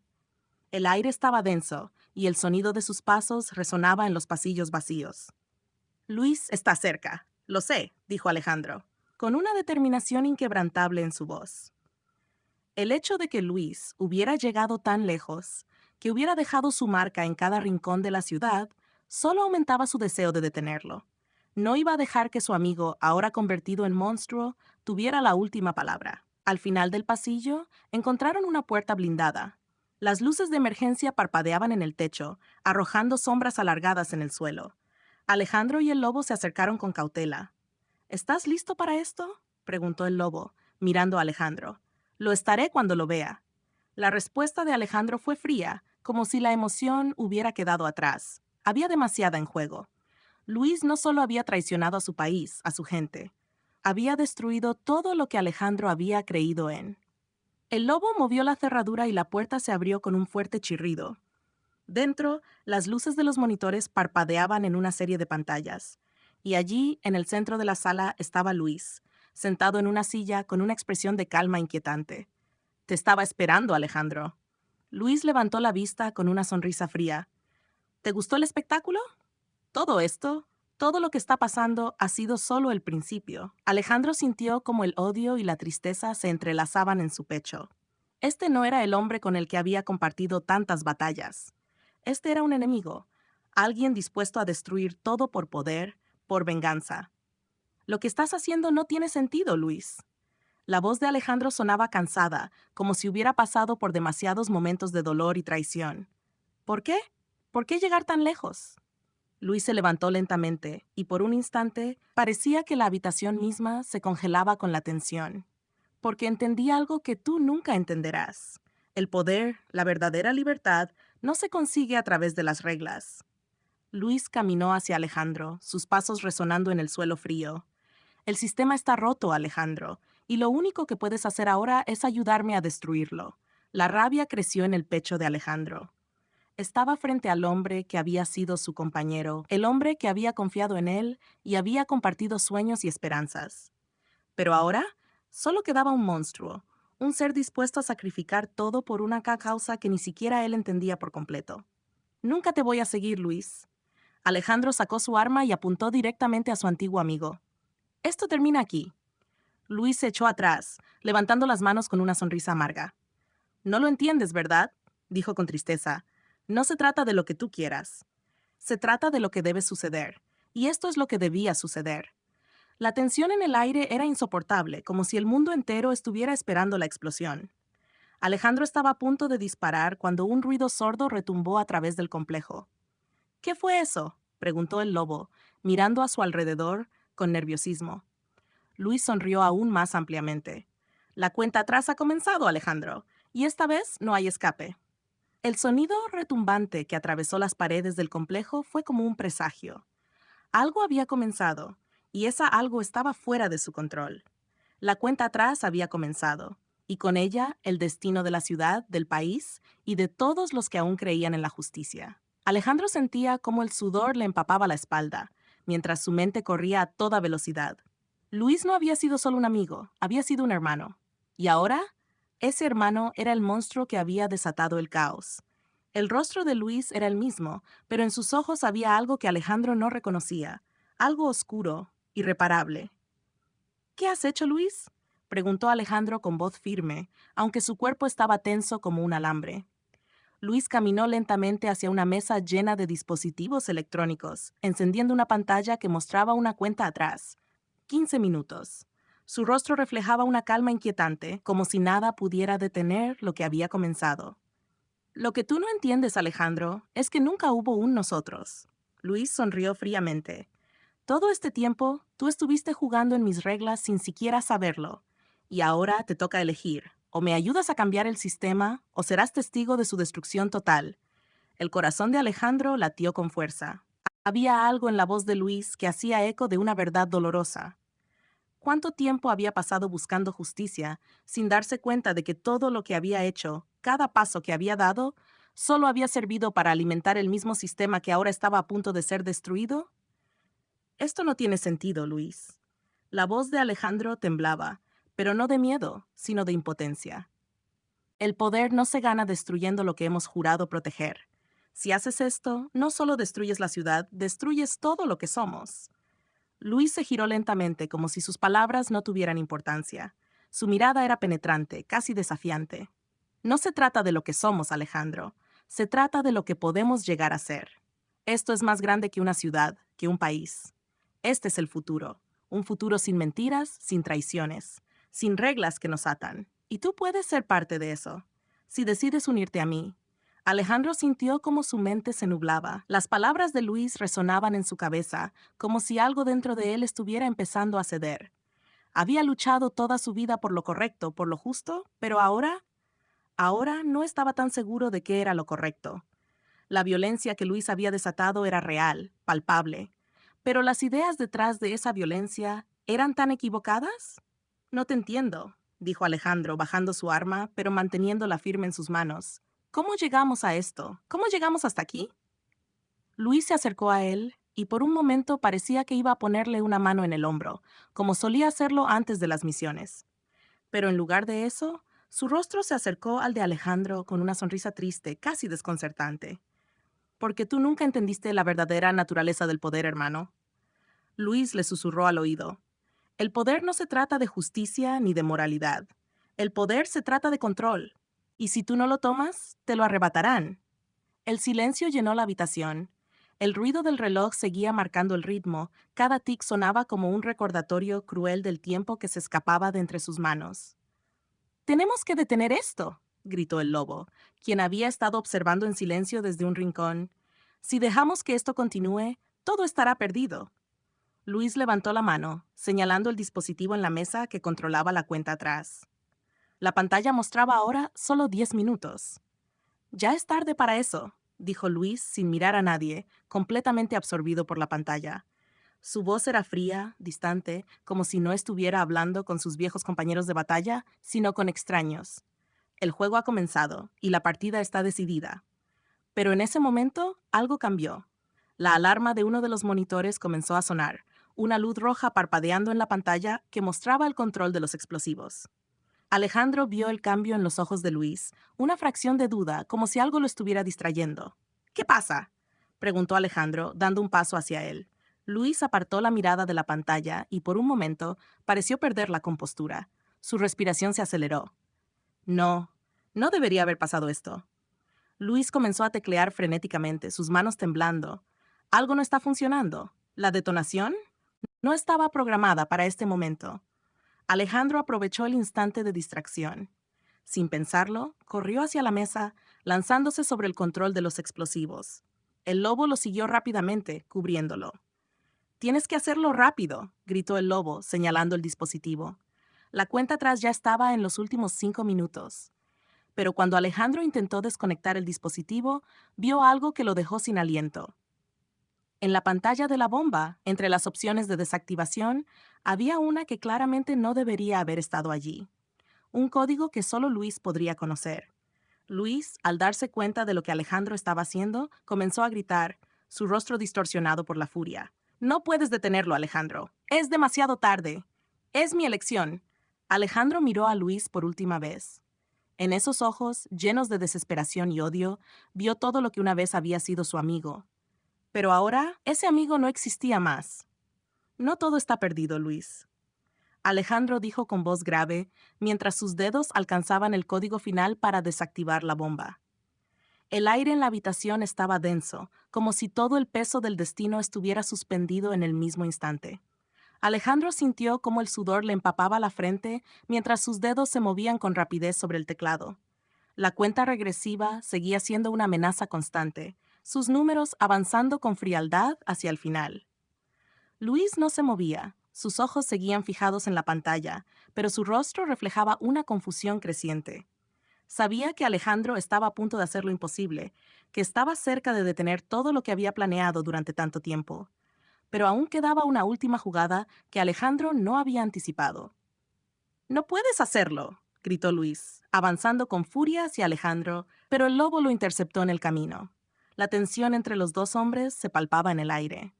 El aire estaba denso, y el sonido de sus pasos resonaba en los pasillos vacíos. Luis está cerca, lo sé, dijo Alejandro, con una determinación inquebrantable en su voz. El hecho de que Luis hubiera llegado tan lejos, que hubiera dejado su marca en cada rincón de la ciudad, solo aumentaba su deseo de detenerlo. No iba a dejar que su amigo, ahora convertido en monstruo, tuviera la última palabra. Al final del pasillo, encontraron una puerta blindada. Las luces de emergencia parpadeaban en el techo, arrojando sombras alargadas en el suelo. Alejandro y el lobo se acercaron con cautela. ¿Estás listo para esto?, preguntó el lobo, mirando a Alejandro. Lo estaré cuando lo vea. La respuesta de Alejandro fue fría, como si la emoción hubiera quedado atrás. Había demasiada en juego. Luis no solo había traicionado a su país, a su gente. Había destruido todo lo que Alejandro había creído en. El lobo movió la cerradura y la puerta se abrió con un fuerte chirrido. Dentro, las luces de los monitores parpadeaban en una serie de pantallas. Y allí, en el centro de la sala, estaba Luis, sentado en una silla con una expresión de calma inquietante. Te estaba esperando, Alejandro. Luis levantó la vista con una sonrisa fría. ¿Te gustó el espectáculo? Todo esto, todo lo que está pasando, ha sido solo el principio. Alejandro sintió como el odio y la tristeza se entrelazaban en su pecho. Este no era el hombre con el que había compartido tantas batallas. Este era un enemigo, alguien dispuesto a destruir todo por poder, por venganza. Lo que estás haciendo no tiene sentido, Luis. La voz de Alejandro sonaba cansada, como si hubiera pasado por demasiados momentos de dolor y traición. ¿Por qué? ¿Por qué llegar tan lejos? Luis se levantó lentamente, y por un instante parecía que la habitación misma se congelaba con la tensión. Porque entendí algo que tú nunca entenderás. El poder, la verdadera libertad, no se consigue a través de las reglas. Luis caminó hacia Alejandro, sus pasos resonando en el suelo frío. El sistema está roto, Alejandro, y lo único que puedes hacer ahora es ayudarme a destruirlo. La rabia creció en el pecho de Alejandro. Estaba frente al hombre que había sido su compañero, el hombre que había confiado en él y había compartido sueños y esperanzas. Pero ahora solo quedaba un monstruo, un ser dispuesto a sacrificar todo por una causa que ni siquiera él entendía por completo. Nunca te voy a seguir, Luis. Alejandro sacó su arma y apuntó directamente a su antiguo amigo. Esto termina aquí. Luis se echó atrás, levantando las manos con una sonrisa amarga. No lo entiendes, ¿verdad?, dijo con tristeza. No se trata de lo que tú quieras. Se trata de lo que debe suceder, y esto es lo que debía suceder. La tensión en el aire era insoportable, como si el mundo entero estuviera esperando la explosión. Alejandro estaba a punto de disparar cuando un ruido sordo retumbó a través del complejo. ¿Qué fue eso?, preguntó el lobo, mirando a su alrededor con nerviosismo. Luis sonrió aún más ampliamente. La cuenta atrás ha comenzado, Alejandro, y esta vez no hay escape. El sonido retumbante que atravesó las paredes del complejo fue como un presagio. Algo había comenzado, y esa algo estaba fuera de su control. La cuenta atrás había comenzado, y con ella el destino de la ciudad, del país y de todos los que aún creían en la justicia. Alejandro sentía cómo el sudor le empapaba la espalda, mientras su mente corría a toda velocidad. Luis no había sido solo un amigo, había sido un hermano. ¿Y ahora? Ese hermano era el monstruo que había desatado el caos. El rostro de Luis era el mismo, pero en sus ojos había algo que Alejandro no reconocía, algo oscuro, irreparable. ¿Qué has hecho, Luis? Preguntó Alejandro con voz firme, aunque su cuerpo estaba tenso como un alambre. Luis caminó lentamente hacia una mesa llena de dispositivos electrónicos, encendiendo una pantalla que mostraba una cuenta atrás. 15 minutos. Su rostro reflejaba una calma inquietante, como si nada pudiera detener lo que había comenzado. Lo que tú no entiendes, Alejandro, es que nunca hubo un nosotros. Luis sonrió fríamente. Todo este tiempo, tú estuviste jugando en mis reglas sin siquiera saberlo. Y ahora te toca elegir. O me ayudas a cambiar el sistema, o serás testigo de su destrucción total. El corazón de Alejandro latió con fuerza. Había algo en la voz de Luis que hacía eco de una verdad dolorosa. ¿Cuánto tiempo había pasado buscando justicia, sin darse cuenta de que todo lo que había hecho, cada paso que había dado, solo había servido para alimentar el mismo sistema que ahora estaba a punto de ser destruido? Esto no tiene sentido, Luis. La voz de Alejandro temblaba, pero no de miedo, sino de impotencia. El poder no se gana destruyendo lo que hemos jurado proteger. Si haces esto, no solo destruyes la ciudad, destruyes todo lo que somos. Luis se giró lentamente, como si sus palabras no tuvieran importancia. Su mirada era penetrante, casi desafiante. No se trata de lo que somos, Alejandro. Se trata de lo que podemos llegar a ser. Esto es más grande que una ciudad, que un país. Este es el futuro. Un futuro sin mentiras, sin traiciones, sin reglas que nos atan. Y tú puedes ser parte de eso. Si decides unirte a mí. Alejandro sintió como su mente se nublaba. Las palabras de Luis resonaban en su cabeza, como si algo dentro de él estuviera empezando a ceder. Había luchado toda su vida por lo correcto, por lo justo, pero ahora no estaba tan seguro de qué era lo correcto. La violencia que Luis había desatado era real, palpable. Pero las ideas detrás de esa violencia, ¿eran tan equivocadas? No te entiendo, dijo Alejandro, bajando su arma, pero manteniéndola firme en sus manos. ¿Cómo llegamos a esto? ¿Cómo llegamos hasta aquí? Luis se acercó a él y por un momento parecía que iba a ponerle una mano en el hombro, como solía hacerlo antes de las misiones. Pero en lugar de eso, su rostro se acercó al de Alejandro con una sonrisa triste, casi desconcertante. Porque tú nunca entendiste la verdadera naturaleza del poder, hermano. Luis le susurró al oído. El poder no se trata de justicia ni de moralidad. El poder se trata de control. Y si tú no lo tomas, te lo arrebatarán. El silencio llenó la habitación. El ruido del reloj seguía marcando el ritmo, cada tic sonaba como un recordatorio cruel del tiempo que se escapaba de entre sus manos. «¡Tenemos que detener esto!», gritó el lobo, quien había estado observando en silencio desde un rincón. «Si dejamos que esto continúe, todo estará perdido». Luis levantó la mano, señalando el dispositivo en la mesa que controlaba la cuenta atrás. La pantalla mostraba ahora solo 10 minutos. «Ya es tarde para eso», dijo Luis sin mirar a nadie, completamente absorbido por la pantalla. Su voz era fría, distante, como si no estuviera hablando con sus viejos compañeros de batalla, sino con extraños. El juego ha comenzado, y la partida está decidida. Pero en ese momento, algo cambió. La alarma de uno de los monitores comenzó a sonar, una luz roja parpadeando en la pantalla que mostraba el control de los explosivos. Alejandro vio el cambio en los ojos de Luis, una fracción de duda, como si algo lo estuviera distrayendo. «¿Qué pasa?», preguntó Alejandro, dando un paso hacia él. Luis apartó la mirada de la pantalla y por un momento pareció perder la compostura. Su respiración se aceleró. No, no debería haber pasado esto. Luis comenzó a teclear frenéticamente, sus manos temblando. Algo no está funcionando. ¿La detonación? No estaba programada para este momento. Alejandro aprovechó el instante de distracción. Sin pensarlo, corrió hacia la mesa, lanzándose sobre el control de los explosivos. El lobo lo siguió rápidamente, cubriéndolo. «Tienes que hacerlo rápido», gritó el lobo, señalando el dispositivo. La cuenta atrás ya estaba en los últimos 5 minutos. Pero cuando Alejandro intentó desconectar el dispositivo, vio algo que lo dejó sin aliento. En la pantalla de la bomba, entre las opciones de desactivación, había una que claramente no debería haber estado allí. Un código que solo Luis podría conocer. Luis, al darse cuenta de lo que Alejandro estaba haciendo, comenzó a gritar, su rostro distorsionado por la furia. «No puedes detenerlo, Alejandro. Es demasiado tarde. Es mi elección». Alejandro miró a Luis por última vez. En esos ojos, llenos de desesperación y odio, vio todo lo que una vez había sido su amigo. Pero ahora, ese amigo no existía más. No todo está perdido, Luis. Alejandro dijo con voz grave, mientras sus dedos alcanzaban el código final para desactivar la bomba. El aire en la habitación estaba denso, como si todo el peso del destino estuviera suspendido en el mismo instante. Alejandro sintió cómo el sudor le empapaba la frente mientras sus dedos se movían con rapidez sobre el teclado. La cuenta regresiva seguía siendo una amenaza constante, sus números avanzando con frialdad hacia el final. Luis no se movía, sus ojos seguían fijados en la pantalla, pero su rostro reflejaba una confusión creciente. Sabía que Alejandro estaba a punto de hacer lo imposible, que estaba cerca de detener todo lo que había planeado durante tanto tiempo. Pero aún quedaba una última jugada que Alejandro no había anticipado. «¡No puedes hacerlo!», gritó Luis, avanzando con furia hacia Alejandro, pero el lobo lo interceptó en el camino. La tensión entre los dos hombres se palpaba en el aire.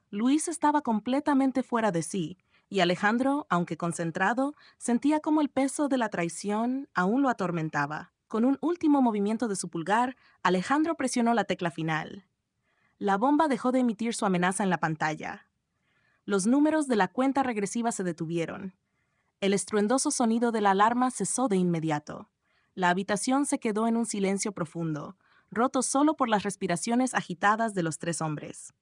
Luis estaba completamente fuera de sí, y Alejandro, aunque concentrado, sentía como el peso de la traición aún lo atormentaba. Con un último movimiento de su pulgar, Alejandro presionó la tecla final. La bomba dejó de emitir su amenaza en la pantalla. Los números de la cuenta regresiva se detuvieron. El estruendoso sonido de la alarma cesó de inmediato. La habitación se quedó en un silencio profundo, roto solo por las respiraciones agitadas de los tres hombres.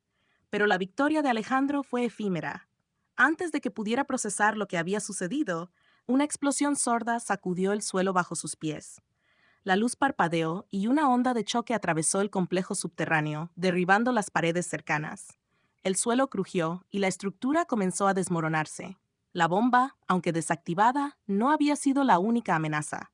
Pero la victoria de Alejandro fue efímera. Antes de que pudiera procesar lo que había sucedido, una explosión sorda sacudió el suelo bajo sus pies. La luz parpadeó y una onda de choque atravesó el complejo subterráneo, derribando las paredes cercanas. El suelo crujió y la estructura comenzó a desmoronarse. La bomba, aunque desactivada, no había sido la única amenaza.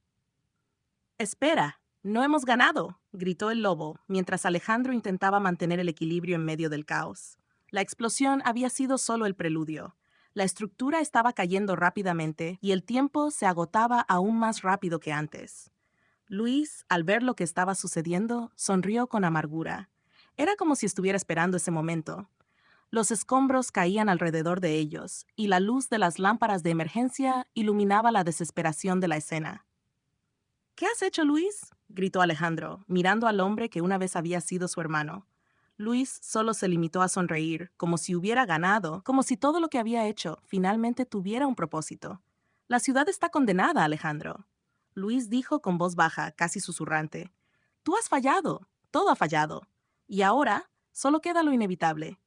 «¡Espera! ¡No hemos ganado!», gritó el lobo, mientras Alejandro intentaba mantener el equilibrio en medio del caos. La explosión había sido solo el preludio. La estructura estaba cayendo rápidamente y el tiempo se agotaba aún más rápido que antes. Luis, al ver lo que estaba sucediendo, sonrió con amargura. Era como si estuviera esperando ese momento. Los escombros caían alrededor de ellos, y la luz de las lámparas de emergencia iluminaba la desesperación de la escena. «¿Qué has hecho, Luis?», gritó Alejandro, mirando al hombre que una vez había sido su hermano. Luis solo se limitó a sonreír, como si hubiera ganado, como si todo lo que había hecho finalmente tuviera un propósito. «La ciudad está condenada, Alejandro», Luis dijo con voz baja, casi susurrante. «Tú has fallado, todo ha fallado. Y ahora solo queda lo inevitable».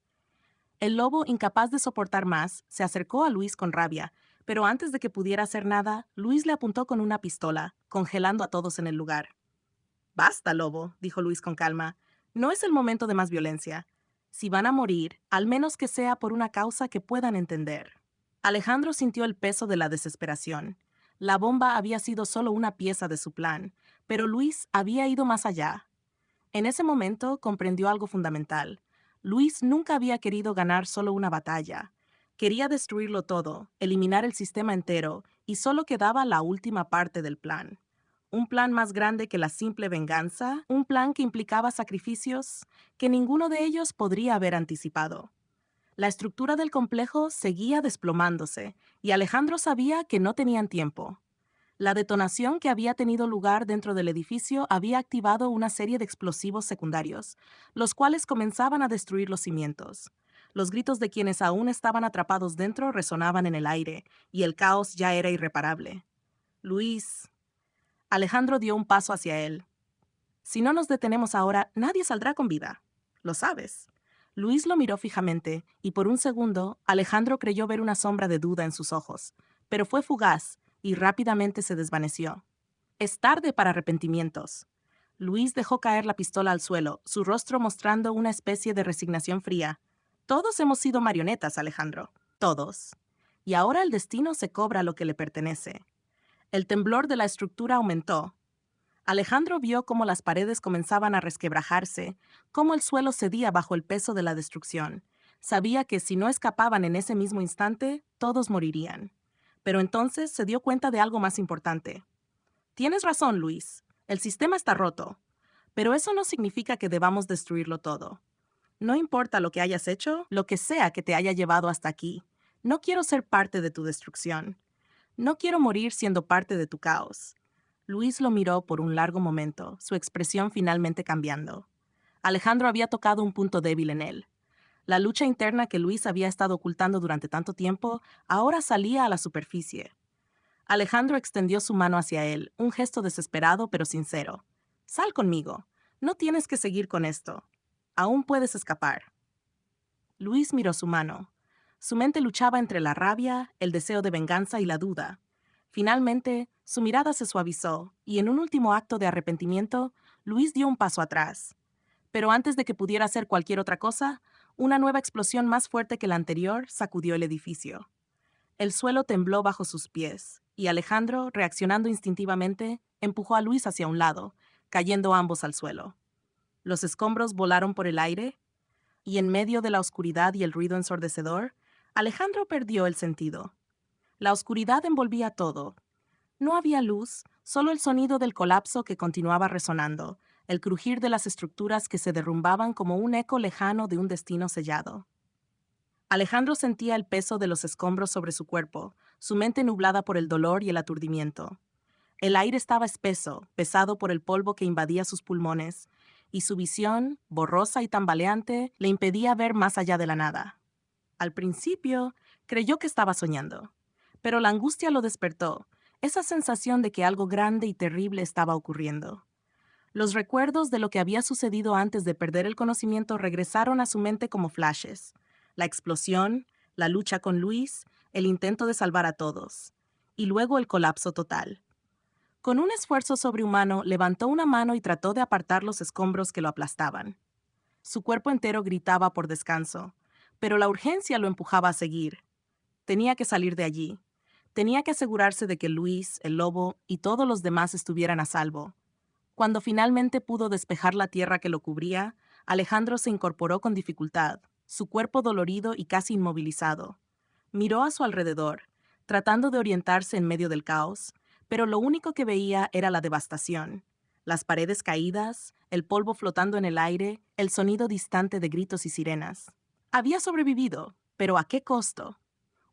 El lobo, incapaz de soportar más, se acercó a Luis con rabia, pero antes de que pudiera hacer nada, Luis le apuntó con una pistola, congelando a todos en el lugar. «Basta, lobo», dijo Luis con calma. «No es el momento de más violencia. Si van a morir, al menos que sea por una causa que puedan entender». Alejandro sintió el peso de la desesperación. La bomba había sido solo una pieza de su plan, pero Luis había ido más allá. En ese momento comprendió algo fundamental. Luis nunca había querido ganar solo una batalla. Quería destruirlo todo, eliminar el sistema entero, y solo quedaba la última parte del plan. Un plan más grande que la simple venganza, un plan que implicaba sacrificios que ninguno de ellos podría haber anticipado. La estructura del complejo seguía desplomándose, y Alejandro sabía que no tenían tiempo. La detonación que había tenido lugar dentro del edificio había activado una serie de explosivos secundarios, los cuales comenzaban a destruir los cimientos. Los gritos de quienes aún estaban atrapados dentro resonaban en el aire, y el caos ya era irreparable. «Luis». Alejandro dio un paso hacia él. «Si no nos detenemos ahora, nadie saldrá con vida. Lo sabes». Luis lo miró fijamente, y por un segundo, Alejandro creyó ver una sombra de duda en sus ojos, pero fue fugaz, y rápidamente se desvaneció. «Es tarde para arrepentimientos». Luis dejó caer la pistola al suelo, su rostro mostrando una especie de resignación fría. «Todos hemos sido marionetas, Alejandro. Todos. Y ahora el destino se cobra lo que le pertenece». El temblor de la estructura aumentó. Alejandro vio cómo las paredes comenzaban a resquebrajarse, cómo el suelo cedía bajo el peso de la destrucción. Sabía que si no escapaban en ese mismo instante, todos morirían. Pero entonces se dio cuenta de algo más importante. «Tienes razón, Luis. El sistema está roto. Pero eso no significa que debamos destruirlo todo. No importa lo que hayas hecho, lo que sea que te haya llevado hasta aquí. No quiero ser parte de tu destrucción. No quiero morir siendo parte de tu caos. Luis lo miró por un largo momento, su expresión finalmente cambiando. Alejandro había tocado un punto débil en él. La lucha interna que Luis había estado ocultando durante tanto tiempo ahora salía a la superficie. Alejandro extendió su mano hacia él, un gesto desesperado pero sincero. Sal conmigo. No tienes que seguir con esto. Aún puedes escapar. Luis miró su mano. Su mente luchaba entre la rabia, el deseo de venganza y la duda. Finalmente, su mirada se suavizó, y en un último acto de arrepentimiento, Luis dio un paso atrás. Pero antes de que pudiera hacer cualquier otra cosa, una nueva explosión más fuerte que la anterior sacudió el edificio. El suelo tembló bajo sus pies, y Alejandro, reaccionando instintivamente, empujó a Luis hacia un lado, cayendo ambos al suelo. Los escombros volaron por el aire, y en medio de la oscuridad y el ruido ensordecedor, Alejandro perdió el sentido. La oscuridad envolvía todo. No había luz, solo el sonido del colapso que continuaba resonando, el crujir de las estructuras que se derrumbaban como un eco lejano de un destino sellado. Alejandro sentía el peso de los escombros sobre su cuerpo, su mente nublada por el dolor y el aturdimiento. El aire estaba espeso, pesado por el polvo que invadía sus pulmones, y su visión, borrosa y tambaleante, le impedía ver más allá de la nada. Al principio, creyó que estaba soñando, pero la angustia lo despertó, esa sensación de que algo grande y terrible estaba ocurriendo. Los recuerdos de lo que había sucedido antes de perder el conocimiento regresaron a su mente como flashes. La explosión, la lucha con Luis, el intento de salvar a todos, y luego el colapso total. Con un esfuerzo sobrehumano, levantó una mano y trató de apartar los escombros que lo aplastaban. Su cuerpo entero gritaba por descanso, pero la urgencia lo empujaba a seguir. Tenía que salir de allí. Tenía que asegurarse de que Luis, el lobo y todos los demás estuvieran a salvo. Cuando finalmente pudo despejar la tierra que lo cubría, Alejandro se incorporó con dificultad, su cuerpo dolorido y casi inmovilizado. Miró a su alrededor, tratando de orientarse en medio del caos, pero lo único que veía era la devastación. Las paredes caídas, el polvo flotando en el aire, el sonido distante de gritos y sirenas. Había sobrevivido, pero ¿a qué costo?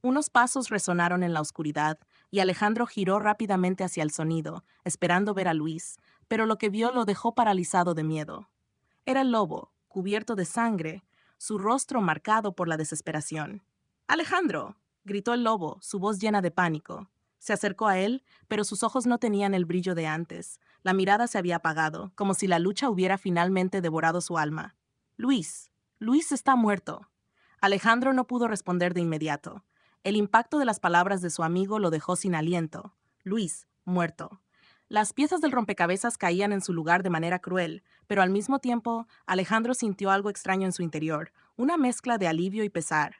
Unos pasos resonaron en la oscuridad, y Alejandro giró rápidamente hacia el sonido, esperando ver a Luis, pero lo que vio lo dejó paralizado de miedo. Era el lobo, cubierto de sangre, su rostro marcado por la desesperación. ¡Alejandro! Gritó el lobo, su voz llena de pánico. Se acercó a él, pero sus ojos no tenían el brillo de antes. La mirada se había apagado, como si la lucha hubiera finalmente devorado su alma. Luis. Luis está muerto. Alejandro no pudo responder de inmediato. El impacto de las palabras de su amigo lo dejó sin aliento. Luis, muerto. Las piezas del rompecabezas caían en su lugar de manera cruel, pero al mismo tiempo, Alejandro sintió algo extraño en su interior, una mezcla de alivio y pesar.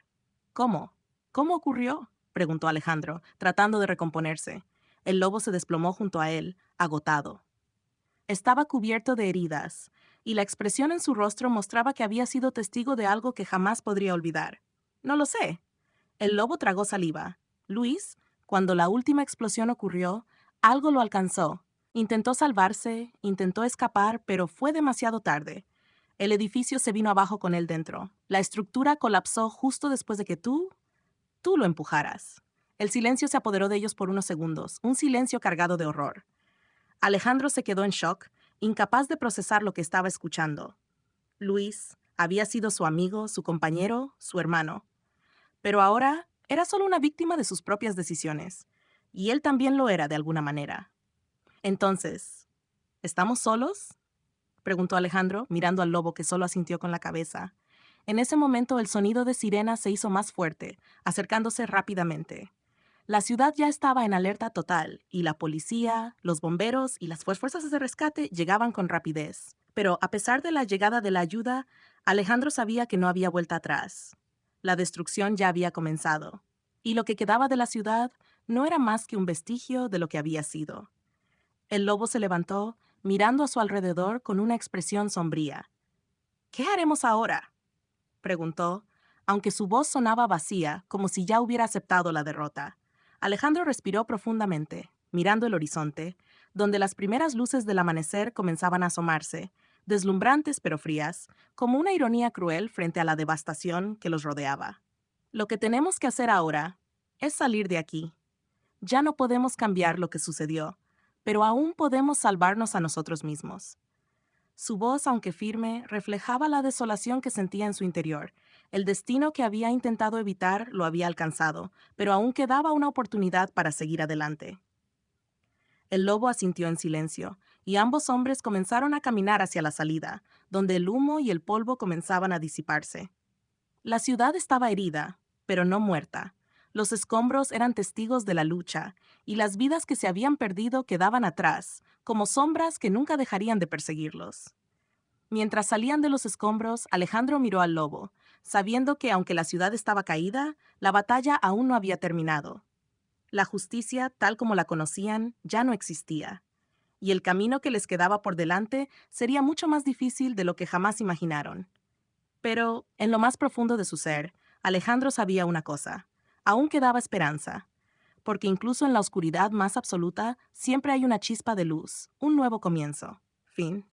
¿Cómo? ¿Cómo ocurrió? Preguntó Alejandro, tratando de recomponerse. El lobo se desplomó junto a él, agotado. Estaba cubierto de heridas, y la expresión en su rostro mostraba que había sido testigo de algo que jamás podría olvidar. No lo sé. El lobo tragó saliva. Luis, cuando la última explosión ocurrió, algo lo alcanzó. Intentó salvarse, intentó escapar, pero fue demasiado tarde. El edificio se vino abajo con él dentro. La estructura colapsó justo después de que tú lo empujaras. El silencio se apoderó de ellos por unos segundos, un silencio cargado de horror. Alejandro se quedó en shock, incapaz de procesar lo que estaba escuchando. Luis había sido su amigo, su compañero, su hermano. Pero ahora era solo una víctima de sus propias decisiones, y él también lo era de alguna manera. Entonces, ¿estamos solos? Preguntó Alejandro, mirando al lobo que solo asintió con la cabeza. En ese momento el sonido de sirena se hizo más fuerte, acercándose rápidamente. La ciudad ya estaba en alerta total, y la policía, los bomberos y las fuerzas de rescate llegaban con rapidez. Pero a pesar de la llegada de la ayuda, Alejandro sabía que no había vuelta atrás. La destrucción ya había comenzado, y lo que quedaba de la ciudad no era más que un vestigio de lo que había sido. El lobo se levantó, mirando a su alrededor con una expresión sombría. ¿Qué haremos ahora?, preguntó, aunque su voz sonaba vacía, como si ya hubiera aceptado la derrota. Alejandro respiró profundamente, mirando el horizonte, donde las primeras luces del amanecer comenzaban a asomarse, deslumbrantes pero frías, como una ironía cruel frente a la devastación que los rodeaba. Lo que tenemos que hacer ahora es salir de aquí. Ya no podemos cambiar lo que sucedió, pero aún podemos salvarnos a nosotros mismos. Su voz, aunque firme, reflejaba la desolación que sentía en su interior. El destino que había intentado evitar lo había alcanzado, pero aún quedaba una oportunidad para seguir adelante. El lobo asintió en silencio, y ambos hombres comenzaron a caminar hacia la salida, donde el humo y el polvo comenzaban a disiparse. La ciudad estaba herida, pero no muerta. Los escombros eran testigos de la lucha, y las vidas que se habían perdido quedaban atrás, como sombras que nunca dejarían de perseguirlos. Mientras salían de los escombros, Alejandro miró al lobo, sabiendo que aunque la ciudad estaba caída, la batalla aún no había terminado. La justicia, tal como la conocían, ya no existía, y el camino que les quedaba por delante sería mucho más difícil de lo que jamás imaginaron. Pero, en lo más profundo de su ser, Alejandro sabía una cosa: aún quedaba esperanza, porque incluso en la oscuridad más absoluta siempre hay una chispa de luz, un nuevo comienzo. Fin.